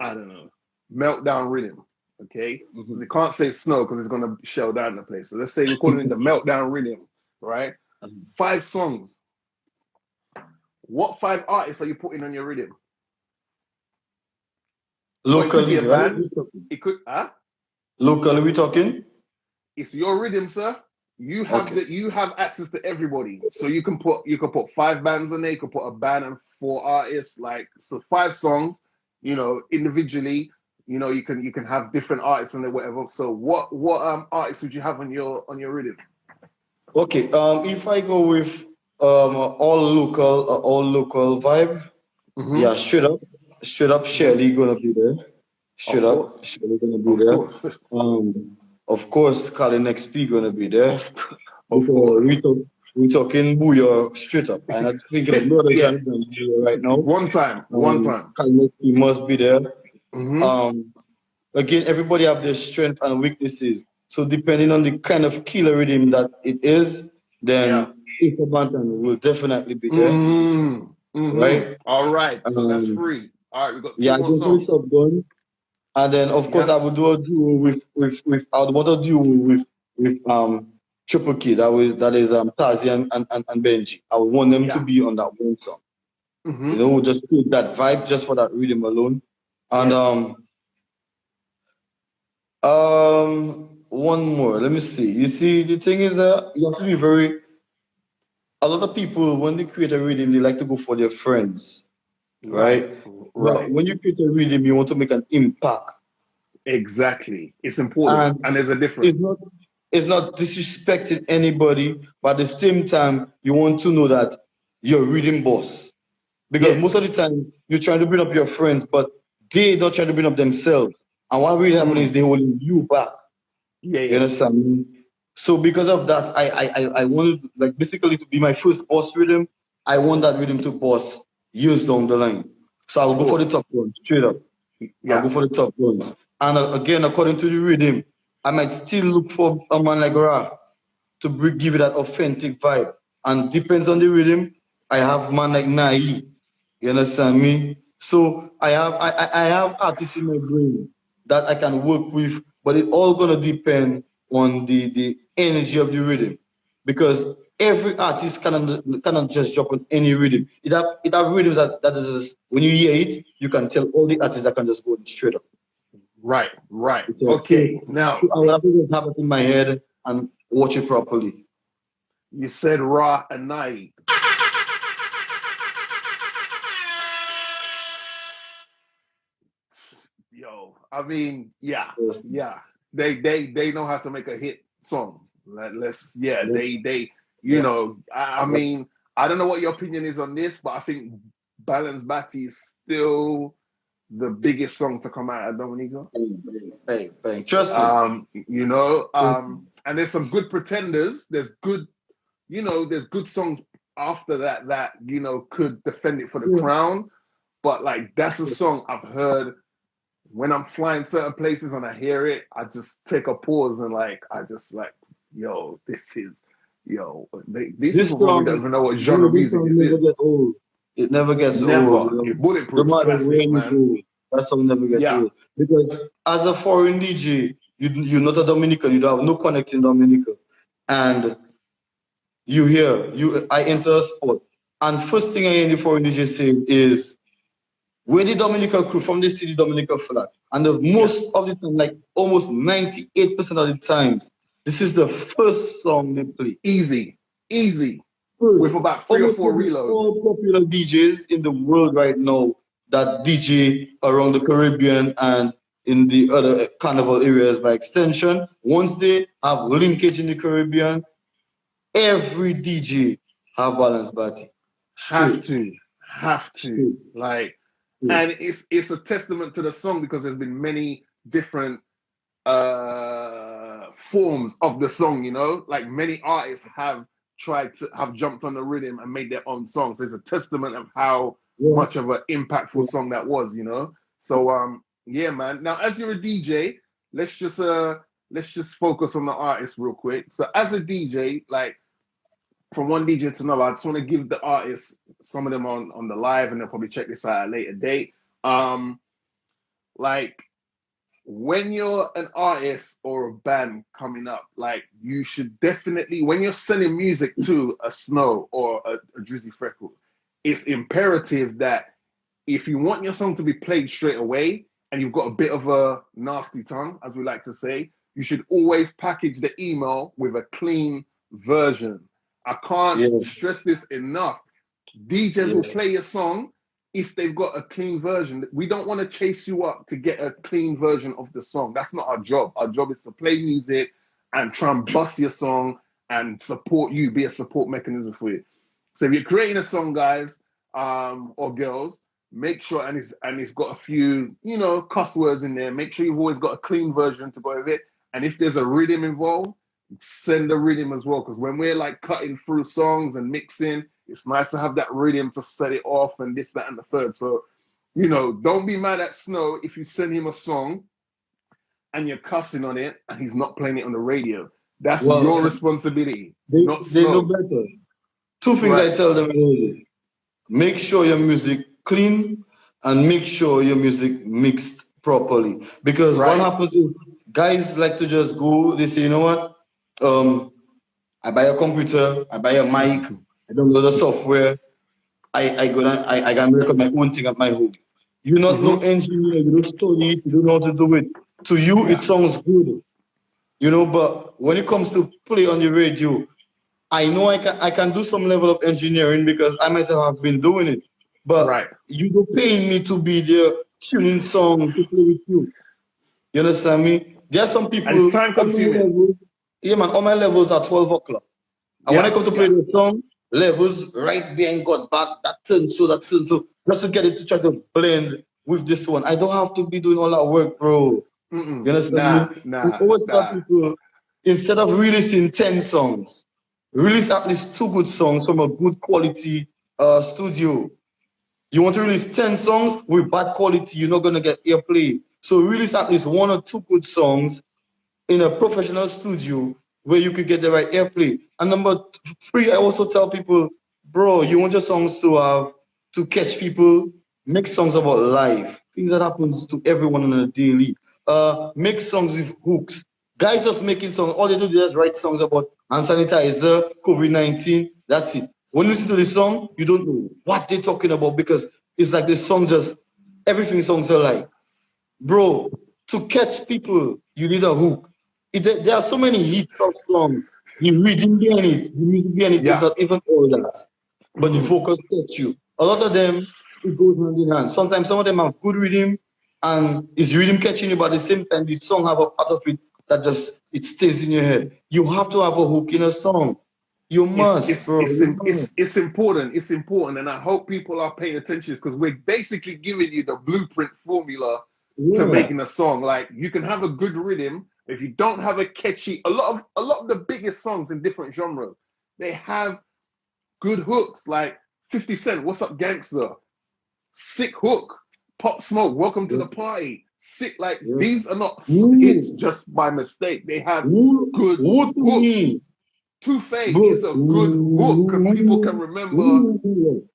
I don't know, meltdown rhythm. Okay, we can't say Snow because it's gonna shell down the place. So let's say we're calling it the meltdown rhythm, right? 5 songs. What 5 artists are you putting on your rhythm? Or it could be Locally, a right? band. It could Locally, we talking? It's your rhythm, sir. Okay. You have access to everybody. So you can put 5 bands on there, you can put a band and 4 artists, so 5 songs, individually. You can have different artists on there, whatever. So what artists would you have on your rhythm? Okay. If I go with all local vibe, yeah, straight up, Shelly gonna be there. Straight Of course. up, Shelly gonna be Of there. course. Of course, Colin XP gonna be there. Of Because course. we talking Bouyon straight up. I'm not thinking of no other Yeah. genre than Bouyon right now. One time. Colin XP must be there. Mm-hmm. Again, everybody have their strengths and weaknesses. So depending on the kind of killer rhythm that it is, Yeah. then Bantan will definitely be there, Mm-hmm. Mm-hmm. right? All right. So that's Um, 3. All right, we got 2 yeah, more go for the songs. top gun. And then of course Yeah. I would do a duo with I would want to duo with Triple K. That is Tazi and Benji. I would want them to Yeah. be on that one song. Mm-hmm. Just create that vibe just for that rhythm alone. And Yeah. one more. Let me see. You see, the thing is you have to be very. A lot of people when they create a rhythm, they like to go for their friends, Right. right? But Right. when you create a rhythm, you want to make an impact, Exactly. It's important. and And there's a it's difference. not it's not disrespecting anybody, but at the same time, you want to know that you're rhythm boss. Because Yeah. most of the time you're trying to bring up your friends, but they not trying to bring up themselves. And what really happens is Mm. they holding you back. Yeah, You yeah. understand me? So because of that, I wanted like basically to be my first boss rhythm. I want that rhythm to boss years down the line. So I'll Of go for the course. top one straight up. I'll Yeah. go for the top ones. And again, according to the rhythm, I might still look for a man like Ra to give it that authentic vibe. And depends on the rhythm, I have man like Nai. You understand me? So I have artists in my brain that I can work with, but it all gonna depend on the energy of the rhythm. Because every artist cannot just drop on any rhythm. It have rhythm that is just, when you hear it, you can tell all the artists that can just go straight up. Right. Right. So, Okay. Now, I will have to just have it in my head and watch it properly. you said Ra and Nai. Yo, I mean, yeah, Yes. yeah. They know how to make a hit song. Let's yeah, Yep. you Yep. know, I Yep. mean, I don't know what your opinion is on this, but I think Balance Batty is still the biggest song to come out of Dominica. Bang, bang, bang, bang. Trust me. And there's some good pretenders. There's good songs after that, could defend it for the Yeah. crown. But like that's a song I've heard when I'm flying certain places and I hear it, I just take a pause and I just yo, these This people probably don't song, even know what genre bro, of this music song this never is. get old. It never gets old. Never. It's No bulletproof matter where classic, you man. go. That song never gets Yeah, old. Because as a foreign DJ, you're not a Dominican, you don't have no connect in Dominica. And I enter a spot. And first thing I hear the foreign DJ say is, where the Dominica crew from the city Dominica flag. And the yeah. most of the time, like almost 98% of the times, this is the first song they play. Easy, easy. First, With about 3 or almost 4 probably reloads. all popular DJs in the world right now that DJ around the Caribbean and in the other carnival areas by extension, once they have linkage in the Caribbean, every DJ have balance party. Have Straight, to, have to. straight, Like, straight. and it's a testament to the song because there's been many different forms of the song, you know, like many artists have jumped on the rhythm and made their own songs. So it's a testament of how Yeah, much of an impactful yeah. song that was, you know. So yeah, man. Now as you're a DJ, let's just let's just focus on the artist real quick. So as a DJ, like from one DJ to another, I just want to give the artists, some of them on the live, and they'll probably check this out at a later date. Like when you're an artist or a band coming up, like you should definitely, when you're selling music to a Snow or a Drizzy Freckles, it's imperative that if you want your song to be played straight away and you've got a bit of a nasty tongue, as we like to say, you should always package the email with a clean version. I can't Yeah, stress this enough. DJs will yeah, play your song if they've got a clean version. We don't want to chase you up to get a clean version of the song. That's not our job. Our job is to play music and try and bust your song and support you, be a support mechanism for you. So if you're creating a song, guys, or girls, make sure and it's got a few, you know, cuss words in there. Make sure you've always got a clean version to go with it. And if there's a rhythm involved, send the rhythm as well. Because when we're like cutting through songs and mixing, it's nice to have that rhythm to set it off and this, that, and the third. So, you know, don't be mad at Snow if you send him a song and you're cussing on it and he's not playing it on the radio. That's your well, responsibility, they, not they know Snow's. better. Two things I Right, tell them is, make sure your music clean and make sure your music mixed properly. Because what right. happens is guys like to just go, they say, you know what? Um, I buy a computer, I buy a mic, I download the software, I can record my own thing at my home. You're not no Mm-hmm. engineer, you don't study it, you don't know how to do it. To you, it Yeah, sounds good, you know, but when it comes to play on the radio, I know I can do some level of engineering because I myself have been doing it. But right. you go paying me to be there tuning song to play with you. You understand me? There are some And it's people time on my consuming. level, yeah man, on my levels are 12 o'clock. And when I Yeah, come to play yeah. the song, levels right behind got back, that turn so, just to get it to try to blend with this one. I don't have to be doing all that work, bro. You Mm-mm. understand me? Nah, I nah, always tell nah. people, instead of releasing 10 songs, release at least two good songs from a good quality studio. You want to release 10 songs with bad quality, you're not going to get airplay. So release at least one or two good songs in a professional studio where you could get the right airplay. And number three, I also tell people, bro, you want your songs to have to catch people, make songs about life, things that happens to everyone on a daily. Make songs with hooks. Guys just making songs, all they do is just write songs about hand sanitizer, COVID-19. That's it. When you listen to the song, you don't know what they're talking about because it's like the song just everything songs are like. Bro, to catch people, you need a hook. There are so many hits of songs. The rhythm behind it, the music behind it is Yeah. not even all that. But the Mm-mm. vocals catch you. A lot of them, it goes hand in hand. Sometimes some of them have good rhythm and it's rhythm catching you, but at the same time, the song have a part of it that just, it stays in your head. You have to have a hook in a song. You It's must, it's bro. it's You must. it's important. It's important, and I hope people are paying attention because we're basically giving you the blueprint formula to Yeah. making a song. Like you can have a good rhythm, but if you don't have a catchy, a lot of the biggest songs in different genres, they have good hooks. Like 50 Cent, "What's Up Gangster," sick hook. Pop Smoke, "Welcome to Yeah. the Party," sick. Like Yeah. these are not hits Woo, just by mistake. They have woo, good woo to hooks. me. Toufe Bro, is a good hook because people can remember. you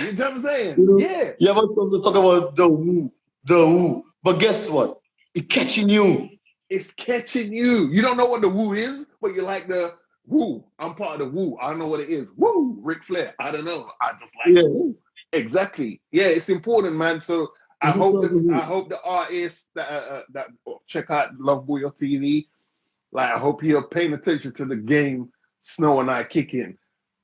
You know what I'm saying? know, Yeah, you ever come to talk about the woo? the woo. But guess what? It catching you. It's catching you. You don't know what the woo is, but you like the woo. I'm part of the woo. I don't know what it is. Woo, Ric Flair. I don't know. I just like Yeah. the woo. Exactly. Yeah, it's important, man. So I hope the artists that check out Love Bouyon TV, like I hope you're paying attention to the game Snow and I kick in.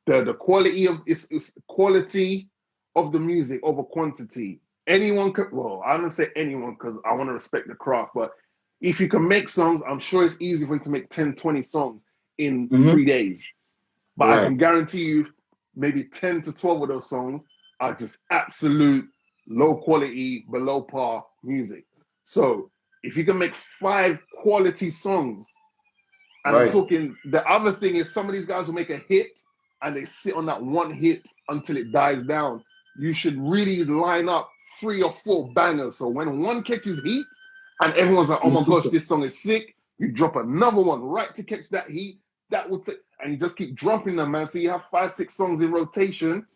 The quality of it's quality of the music over quantity. Anyone could, well, I don't say anyone because I want to respect the craft, but if you can make songs, I'm sure it's easy for you to make 10, 20 songs in 3 days. But I Right. can guarantee you maybe 10 to 12 of those songs are just absolute low quality, below par music. So if you can make 5 quality songs, and I'm Right. talking, the other thing is some of these guys will make a hit and they sit on that one hit until it dies down. You should really line up 3 or 4 bangers. So when one catches heat and everyone's like, oh my gosh, this song is sick, you drop another one right to catch that heat. That will take, and you just keep dropping them, man. So you have 5, 6 songs in rotation.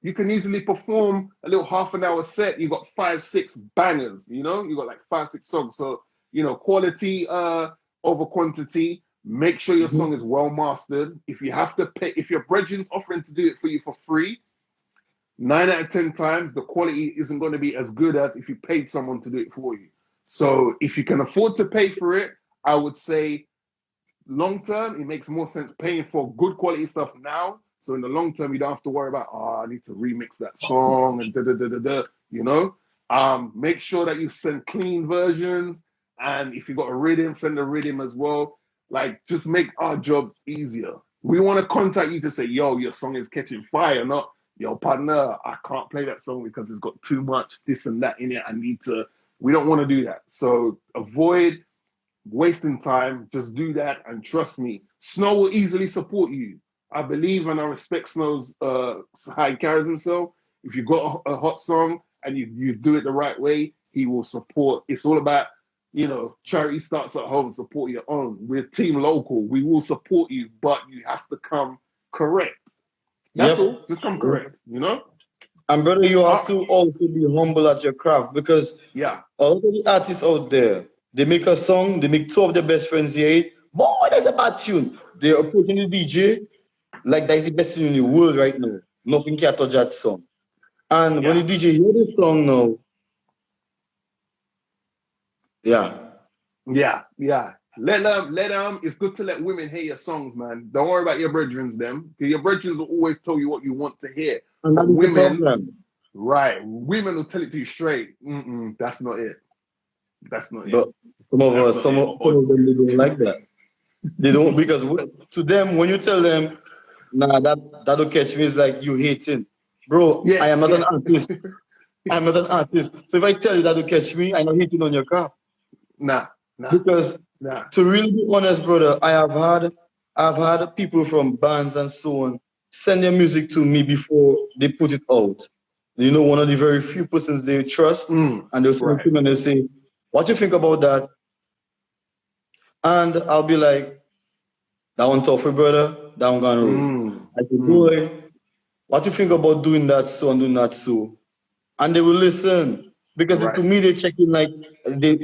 You can easily perform a little half an hour set. You got 5, 6 bangers, you know? You got like 5, 6 songs. So, quality over quantity. Make sure your song is well mastered. If you have to pay, if your brethren's offering to do it for you for free, 9 out of 10 times, the quality isn't going to be as good as if you paid someone to do it for you. So if you can afford to pay for it, I would say long term, it makes more sense paying for good quality stuff now. So in the long term, you don't have to worry about, I need to remix that song and da da da da da. Make sure that you send clean versions, and if you got a rhythm, send a rhythm as well. Like, just make our jobs easier. We want to contact you to say, yo, your song is catching fire, not yo, partner, I can't play that song because it's got too much this and that in it. I need to. We don't want to do that. So avoid wasting time. Just do that, and trust me, Snow will easily support you. I believe and I respect Snow's how he carries himself. If you've got a hot song and you do it the right way, he will support. It's all about, charity starts at home. Support your own. We're team local. We will support you, but you have to come correct. That's all. Just come correct. And brother, you have to also be humble at your craft because Yeah. a lot of the artists out there, they make a song, they make 2 of their best friends hear it. Boy, that's a bad tune. They're approaching the DJ like that is the best tune in the world right now. Nothing can touch that song. And when the DJ hear the song now, Yeah. Let them. It's good to let women hear your songs, man. Don't worry about your brethrens, them. Because your brethrens will always tell you what you want to hear. and But that is the women, problem. right? Women will tell it to you straight. That's not it. That's not it. But some of That's us, not some it. of them, they don't like that. They don't because to them, when you tell them, nah, that'll catch me, it's like you hating, bro. Yeah, I am not an yeah. artist. I'm not an artist. So if I tell you that'll catch me, I'm not hating on your craft. Nah. Because to really be honest, brother, I've had people from bands and so on send their music to me before they put it out. One of the very few persons they trust, and they'll send it to me and they say, "What do you think about that?" And I'll be like, "That one tough, brother. That one gone roll." I say, "Boy, what do you think about doing that so and doing that so?" And they will listen because to me they're checking like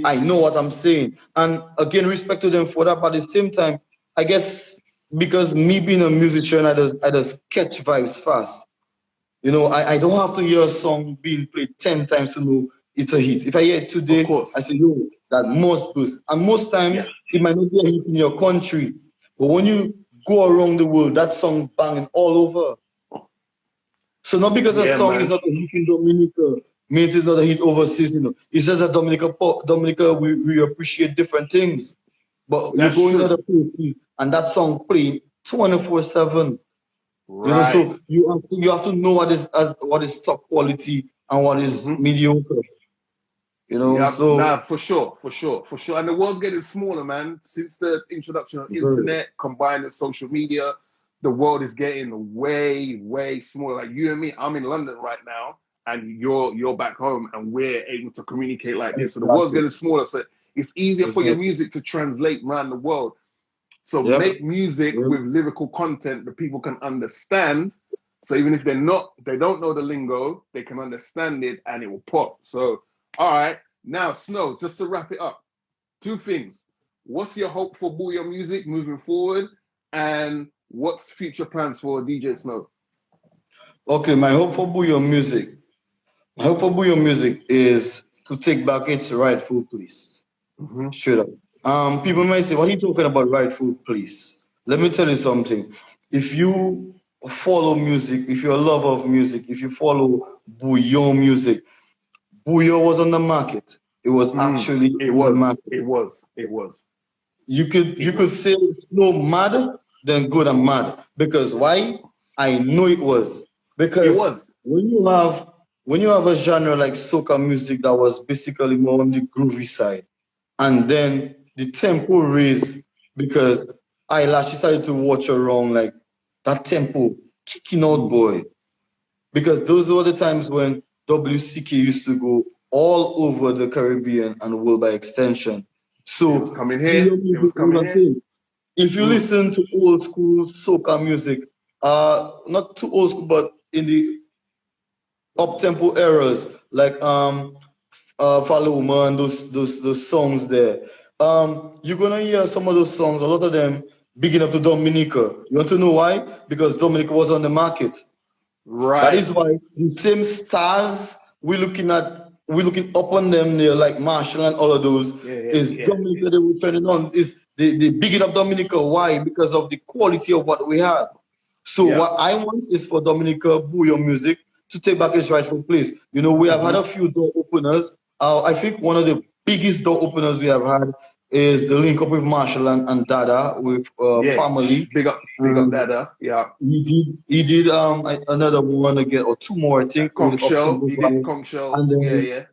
I know what I'm saying, and again respect to them for that. But at the same time, I guess because me being a musician, I just catch vibes fast. I don't have to hear a song being played 10 times to know it's a hit. If I hear it today, I say, yo, that must boost. And most times it might not be a hit in your country, but when you go around the world, that song banging all over. So not because a song is not a hit in Dominica means it's not a hit overseas. It's just that Dominica, we appreciate different things. But you go in other places and that song playing 24/7. Right. So you have to know what is top quality and what is mediocre. So nah, for sure. And the world's getting smaller, man. Since the introduction of internet combined with social media, the world is getting way, way smaller. Like you and me, I'm in London right now, and you're back home, and we're able to communicate like this. So the world's getting smaller, so it's easier for your music to translate around the world. So make music with lyrical content that people can understand. So even if they don't know the lingo, they can understand it and it will pop. So, all right, Now, Snow, just to wrap it up, two things. What's your hope for Bouyon music moving forward? And what's future plans for DJ Snow? Okay, my hope for Bouyon music. My hope for Bouyon music is to take back its rightful place. Mm-hmm. Straight up. People might say, "What are you talking about rightful place?" Let me tell you something. If you follow music, if you're a lover of music, if you follow Bouyon music, Bouyon was on the market. It was actually It on the was. market. It was. It was. You could say Snow mad, then good and mad. Because why? I know it was. It Because was. when you have a genre like soca music that was basically more on the groovy side, and then the tempo raised because I actually started to watch around like that tempo kicking out boy. Because those were the times when WCK used to go all over the Caribbean and world by extension. So It was coming here. It was coming here. if you listen to old school soca music, not too old school, but in the up tempo eras, like Faluma and those songs there, you're gonna hear some of those songs. A lot of them bigging up to Dominica. You want to know why? Because Dominica was on the market. Right. That is why the same stars we're looking up on them there, like Marshall and all of those, Dominica they were turning on. Is they bigging up Dominica. Why? Because of the quality of what we have. So what I want is for Dominica Bouyon music to take back its rightful place. You know, we have had a few door openers. I think one of the biggest door openers we have had is the link up with Marshall and Dada with Family. Big up Dada. Yeah. He did another one again or two more, I think. Conch Show. He did Conch Show. And then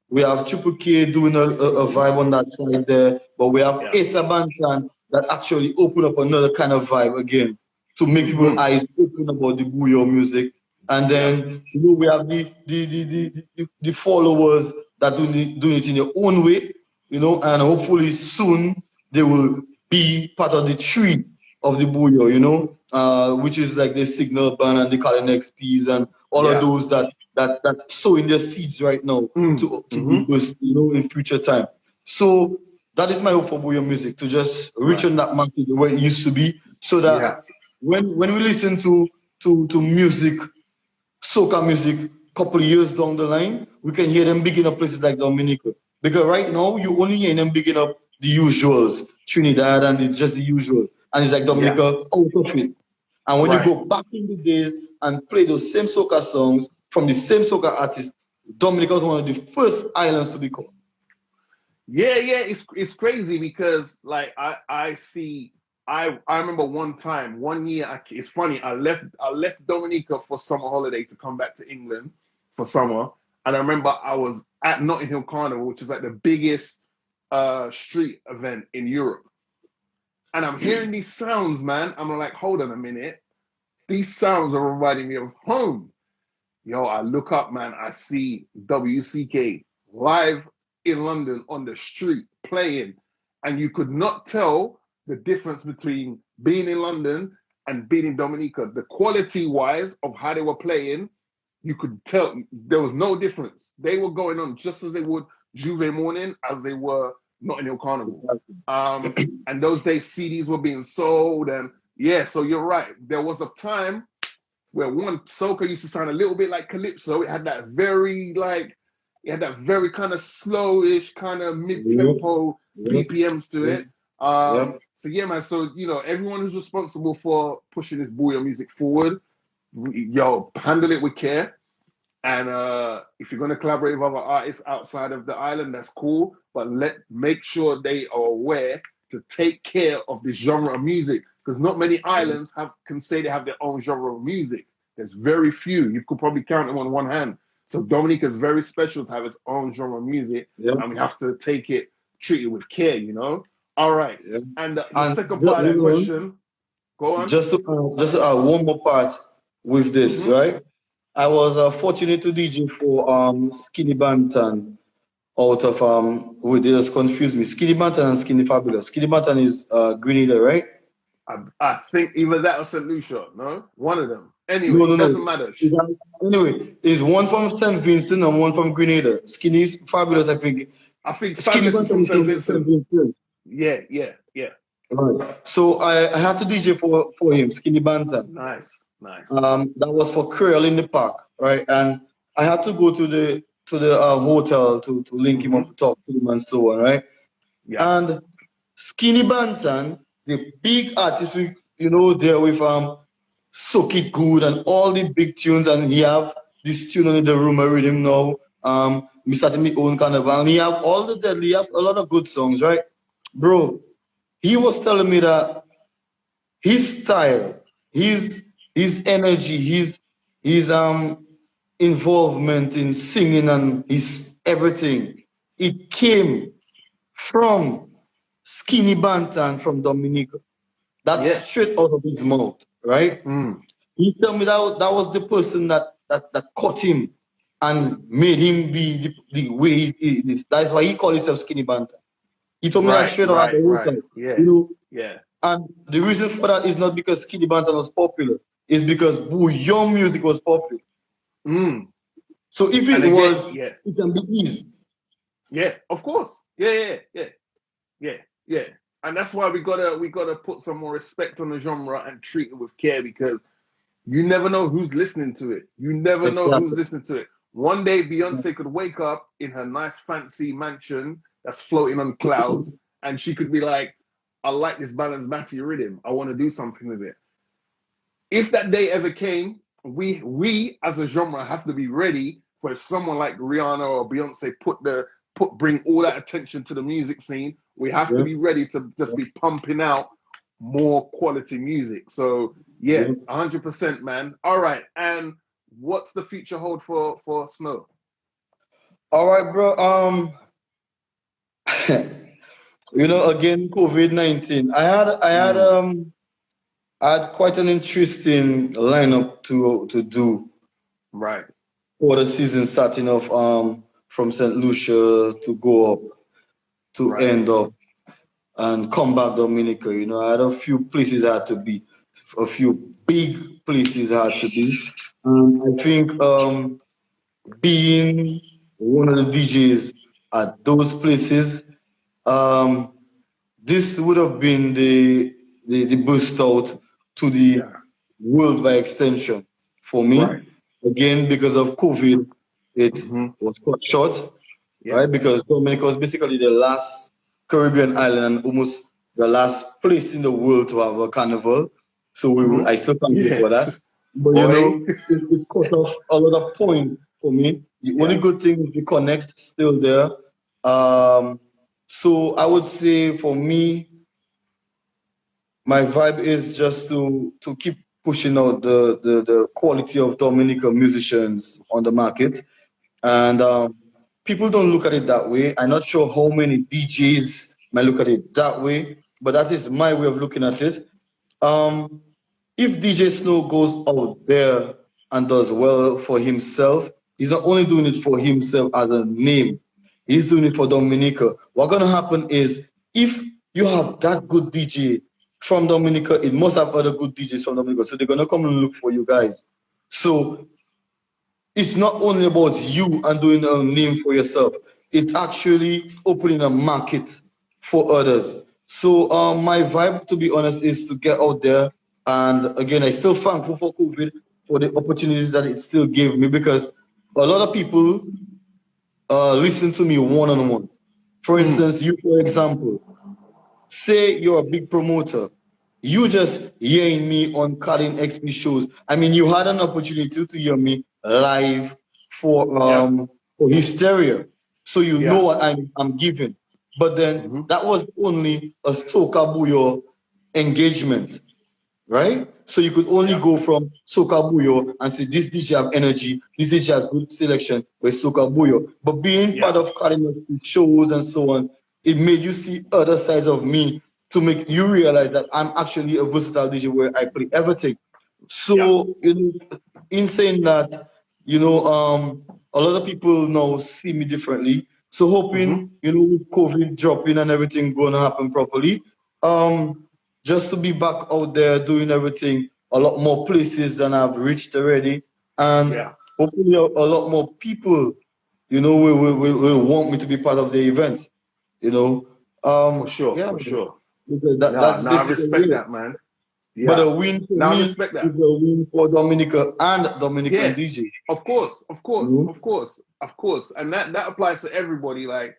we have Triple K doing a vibe on that side there, but we have Asa Bantan that actually opened up another kind of vibe again to make people's eyes open about the Bouyon music. And then you know we have the followers that doing it in their own way, you know, and hopefully soon they will be part of the tree of the Bouyon, you know, which is like the Signal Band and the Colin XPs and all of those that sowing their seeds right now to you know, in future time. So that is my hope for Bouyon music, to just reach on that market the way it used to be, so that when we listen to music, soca music, couple of years down the line, we can hear them bigging up places like Dominica. Because right now you only hear them bigging up the usuals, Trinidad and just the usual. And it's like Dominica out of it. And when you go back in the days and play those same soca songs from the same soca artist, Dominica was one of the first islands to be called. Yeah, it's crazy because like I remember one year, it's funny, I left Dominica for summer holiday to come back to England for summer, and I remember I was at Notting Hill Carnival, which is like the biggest street event in Europe. And I'm hearing these sounds, man. I'm like, hold on a minute. These sounds are reminding me of home. Yo, I look up, man. I see WCK live in London on the street playing. And you could not tell the difference between being in London and being in Dominica. The quality-wise of how they were playing, you could tell there was no difference. They were going on just as they would Juve Morning as they were Notting Hill Carnival. And those days CDs were being sold, and so you're right. There was a time where one soca used to sound a little bit like Calypso. It had that very kind of slowish, kind of mid-tempo BPMs to it. So yeah, man. So you know, everyone who's responsible for pushing this Bouyon music forward, handle it with care. And if you're going to collaborate with other artists outside of the island, that's cool. But make sure they are aware to take care of this genre of music, because not many islands can say they have their own genre of music. There's very few. You could probably count them on one hand. So Dominica is very special to have its own genre of music, and we have to treat it with care, you know. All right. And the second part of the question, go on. Just one more part with this, right? I was fortunate to DJ for Skinny Bantan out of they just confused me. Skinny Bantan and Skinny Fabulous. Skinny Bantan is Grenada, right? I think either that or St. Lucia. No, one of them. No, Anyway, no, doesn't no. matter. Anyway, is one from St. Vincent and one from Grenada. Skinny's fabulous, I think. I think Skinny Fabulous is Bantam from is St. from St. Vincent. Vincent. Yeah, yeah, yeah. Right. So I had to DJ for him, Skinny Bantam. Nice, nice. That was for Creole in the park, right? And I had to go to the hotel to link him up, to talk to him, and so on, right? Yeah. And Skinny Bantam, the big artist, there with Soak It Good and all the big tunes, and he have this tune on the rumor with him now. Me starting my own carnival. And he have all the deadly, he have a lot of good songs, right? Bro, he was telling me that his style, his energy, his involvement in singing and his everything, it came from Skinny Bantan from Dominica. That's Yeah. straight out of his mouth, right? Mm. He told me that was the person that caught him and made him be the way he is. That's why he called himself Skinny Bantan. He told me that Right, straight out of the right. hotel. Yeah, You know, yeah. and the reason for that is not because Skinny Bantan was popular, it's because Bouyon music was popular. Mm. So if And it again, was, yeah, it can be easy. yeah. Of course. Yeah. And that's why we gotta put some more respect on the genre and treat it with care, because you never know who's listening to it. You never know who's Exactly. listening to it. One day Beyonce could wake up in her nice fancy mansion that's floating on clouds, and she could be like, I like this balanced batty rhythm. I want to do something with it. If that day ever came, we as a genre have to be ready for someone like Rihanna or Beyonce bring all that attention to the music scene. We have to Yeah. be ready to just be pumping out more quality music. So yeah, Yeah. 100%, man. All right, and what's the future hold for Snow? All right, bro. Again, COVID-19. Mm, I had quite an interesting lineup to do right. for the season, starting off from St. Lucia to go up to Right. end up and come back Dominica. I had a few places I had to be, a few big places I had to be. I think being one of the DJs at those places, um, this would have been the boost out to the Yeah. world by extension for Right. me. Again, because of COVID, it Mm-hmm. was cut short, Yeah. right? Because Dominica was basically the last Caribbean island and almost the last place in the world to have a carnival. So Mm-hmm. I still thank you Yeah. for that. But Boy. it cut off a lot of points for me. The only Yeah. good thing is the connect still there. So I would say for me, my vibe is just to keep pushing out the quality of Dominican musicians on the market. And people don't look at it that way. I'm not sure how many DJs might look at it that way, but that is my way of looking at it. Um, if DJ Snow goes out there and does well for himself, he's not only doing it for himself as a name, he's doing it for Dominica. What's gonna happen is if you have that good DJ from Dominica, it must have other good DJs from Dominica. So they're gonna come and look for you guys. So it's not only about you and doing a name for yourself. It's actually opening a market for others. So my vibe, to be honest, is to get out there. And again, I still thankful for COVID for the opportunities that it still gave me, because a lot of people listen to me one on one. For Mm. instance, you, for example, say you're a big promoter, you just hearing me on Cutting XP shows. I mean, you had an opportunity to hear me live Yeah. for Hysteria, so you know Yeah. what I'm giving. But then Mm-hmm. that was only a Soca Bouyon engagement, right? So you could only Yeah. go from Soca Bouyon and say this DJ have energy, this DJ has good selection with Soca Bouyon. But being part Yeah. of Cutting shows and so on, it made you see other sides of me to make you realize that I'm actually a versatile DJ where I play everything. Yeah. So in saying that, a lot of people now see me differently. So Mm-hmm. hoping, with COVID dropping and everything going to happen properly, um, just to be back out there doing everything, a lot more places than I've reached already, and Yeah, hopefully a lot more people, will want me to be part of the event. You know, for sure, yeah, for sure. because Nah, that's nah, I basically respect it. that, man. But Yeah. a win for Now I me respect is that. a win for Dominica and Dominican Yeah, DJ. of course, of course, You of course, of course. And that applies to everybody. Like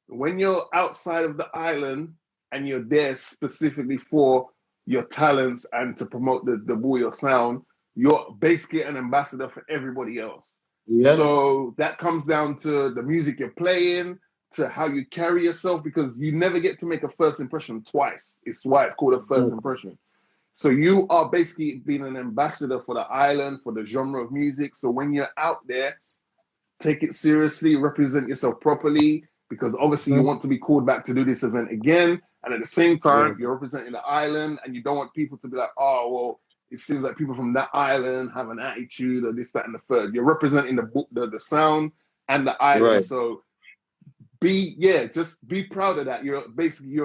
when you're outside of the island and you're there specifically for your talents and to promote the Bouyon sound, you're basically an ambassador for everybody else. Yes. So that comes down to the music you're playing, to how you carry yourself, because you never get to make a first impression twice. It's why it's called a first impression. So you are basically being an ambassador for the island, for the genre of music. So when you're out there, take it seriously, represent yourself properly, because obviously you Mhm. want to be called back to do this event again. And at the same Yeah. time, you're representing the island and you don't want people to be like, oh, well, it seems like people from that island have an attitude or this, that, and the third. You're representing the sound and the island. Right. So just be proud of that. You're basically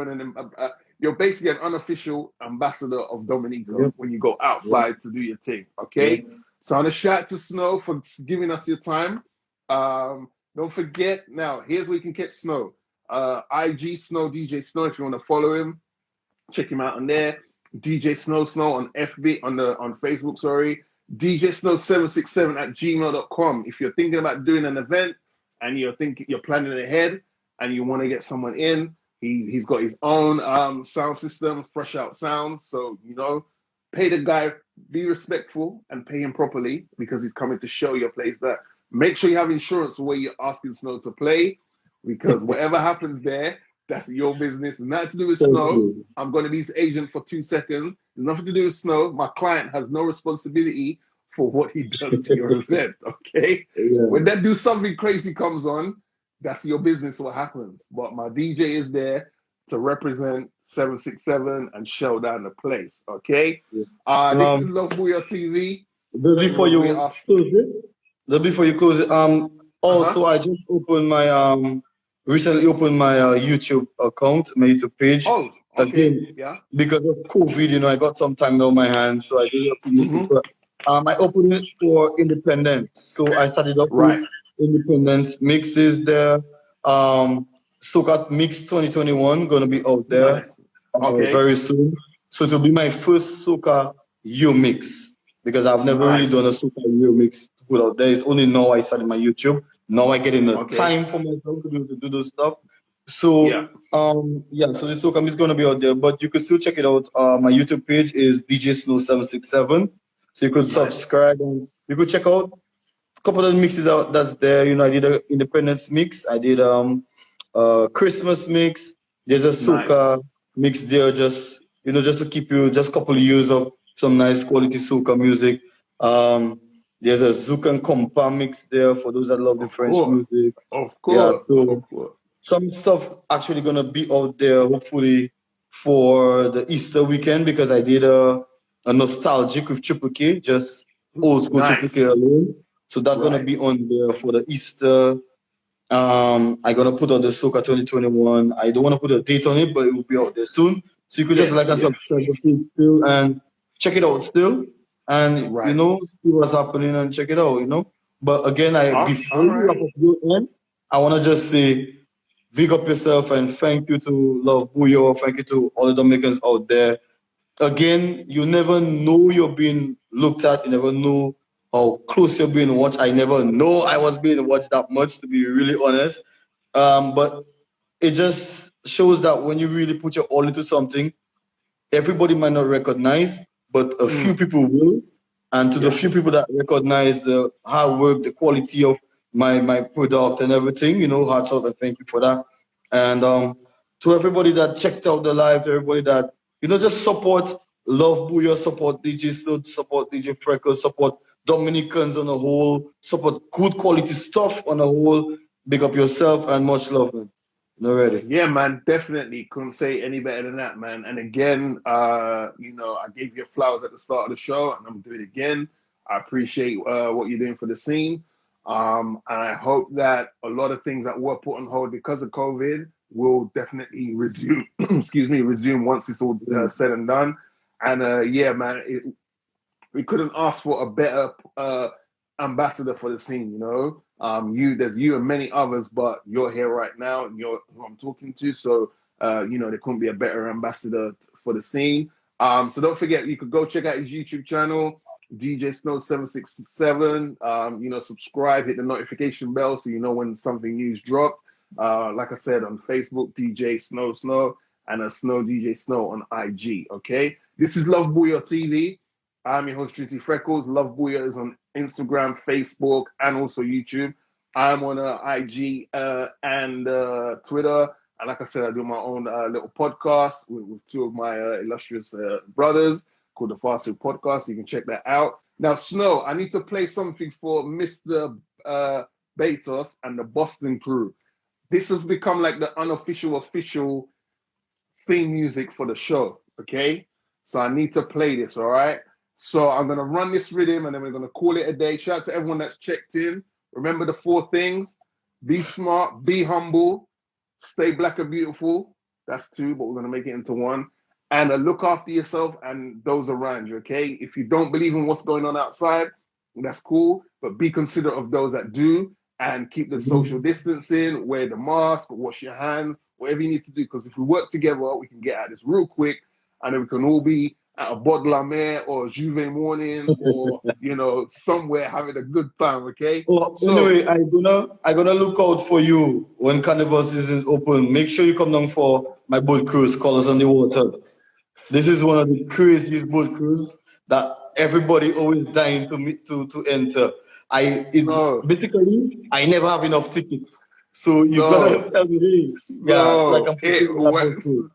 an unofficial ambassador of Dominica Yep. when you go Yep. outside to do your thing. Yep. Okay. So I'm gonna shout to Snow for giving us your time. Don't forget now. Here's where you can catch Snow. IG Snow DJ Snow. If you want to follow him, check him out on there. DJ Snow on FB on Facebook. Sorry, DJ Snow 767 at gmail.com. If you're thinking about doing an event and you're planning ahead and you want to get someone in, he's got his own sound system, fresh out sound. So pay the guy, be respectful, and pay him properly because he's coming to show your place. That make sure you have insurance for where you're asking Snow to play, because whatever happens there, that's your business. It's nothing to do with Thank Snow. you. I'm going to be his agent for 2 seconds. There's nothing to do with Snow. My client has no responsibility for what he does to your event. Okay. Yeah. When that do something crazy comes on, that's your business. What happens? But my DJ is there to represent 767 and show down the place. Okay. Yeah. This is Um, Love Bouyon TV. but before We you are. close it, before you close it, Uh huh. also I just opened my recently opened my YouTube account, my YouTube page. Oh, okay. Again, Yeah. because of COVID, I got some time on my hands, so I didn't have to make it. Mm-hmm. But I opened it for independence. So I started off with Right. independence mixes there. Soca Mix 2021 gonna be out there Nice. Okay. very soon. So it'll be my first Soca U mix because I've never really done Nice. a Soca U mix to put out there. It's only now I started my YouTube. Now I get in the Okay. time for myself to be able to do those stuff. Yeah. So yeah, so the Soca is gonna be out there, but you could still check it out. My YouTube page is DJ Snow 767. So you could Nice. subscribe and you could check out a couple of the mixes out that's there. I did a Independence mix. I did Christmas mix. There's a Nice. soca mix there, just just to keep you just a couple of years of some nice quality soca music. There's a Zouk and Compa mix there for those that love the Of French course. music. Of Yeah, course. so Of course. some stuff actually gonna be out there hopefully for the Easter weekend because I did a nostalgic with Triple K, just old school Triple K Nice. alone. So that's gonna Right. be on there for the Easter. I'm gonna put out the Soca 2021. I don't want to put a date on it, but it will be out there soon. So you could just Yeah. like and Yeah. subscribe to it still and check it out still, and Right. see what's happening and check it out. But again, I before All you wrap right. up your end, I want to just say big up yourself and thank you to Love Bouyon. Thank you to all the Dominicans out there. Again, you never know you're being looked at. You never know how close you're being watched. I never know I was being watched that much, to be really honest. But it just shows that when you really put your all into something, everybody might not recognize, but a few Mm. people will. And to the Yeah. few people that recognize the hard work, the quality of my product and everything, hearts out and thank you for that. And to everybody that checked out the live, to everybody that just support Love Bouyon, support DJ Snow, support DJ Freckles, support Dominicans on the whole, support good quality stuff on the whole. Big up yourself and much love, man. Ready. Yeah, man, definitely couldn't say any better than that, man. And again, I gave you flowers at the start of the show, and I'm doing it again. I appreciate what you're doing for the scene, and I hope that a lot of things that were put on hold because of COVID will definitely resume. Excuse me, resume once it's all said and done. And yeah, man, we couldn't ask for a better ambassador for the scene. You know, there's you and many others, but you're here right now, and you're who I'm talking to. So you know, there couldn't be a better ambassador for the scene. So don't forget, you could go check out his YouTube channel, DJ Snow 767. You know, subscribe, hit the notification bell so you know when something new's dropped. Like I said, on Facebook, DJ Snow, and a Snow DJ Snow on IG. Okay, this is Love Bouyon TV. I'm your host, Drizzy Freckles. Love Bouyon is on Instagram, Facebook, and also YouTube. I'm on IG and Twitter. And like I said, I do my own little podcast with two of my illustrious brothers called the Fast Food Podcast. You can check that out. Now, Snow, I need to play something for Mr. Betos and the Boston crew. This has become like the unofficial, official theme music for the show, okay? So I need to play this, all right? So I'm going to run this rhythm and then we're going to call it a day. Shout out to everyone that's checked in. Remember the 4 things. Be smart, be humble, stay black and beautiful. That's 2, but we're going to make it into 1. And look after yourself and those around you, okay? If you don't believe in what's going on outside, that's cool. But be considerate of those that do and keep the social distancing, wear the mask, wash your hands, whatever you need to do. Because if we work together, we can get out of this real quick and then we can all be at a Bod La Mer or Juve morning or, you know, somewhere having a good time, okay? Well, So, anyway, I'm gonna look out for you when Carnival season open. Make sure you come down for my boat cruise, Colors on the Water. This is one of the craziest boat cruise that everybody always dying to meet to enter. so, Basically I never have enough tickets. So you so, gotta tell me this. Yeah, like so, I'm it putting that boat works. cruise.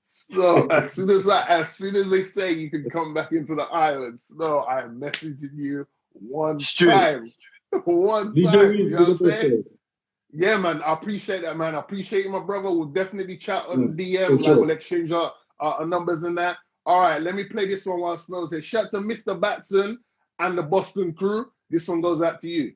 So as soon as they say you can come back into the islands, no, I am messaging you one Straight. time. One DJ time. Reed, You know what I'm saying? Yeah, man. I appreciate that, man. I appreciate you, my brother. We'll definitely chat on DM. For Like sure. we'll exchange our numbers and that. All right, let me play this one while Snow's here. Shout to Mr. Batson and the Boston crew. This one goes out to you.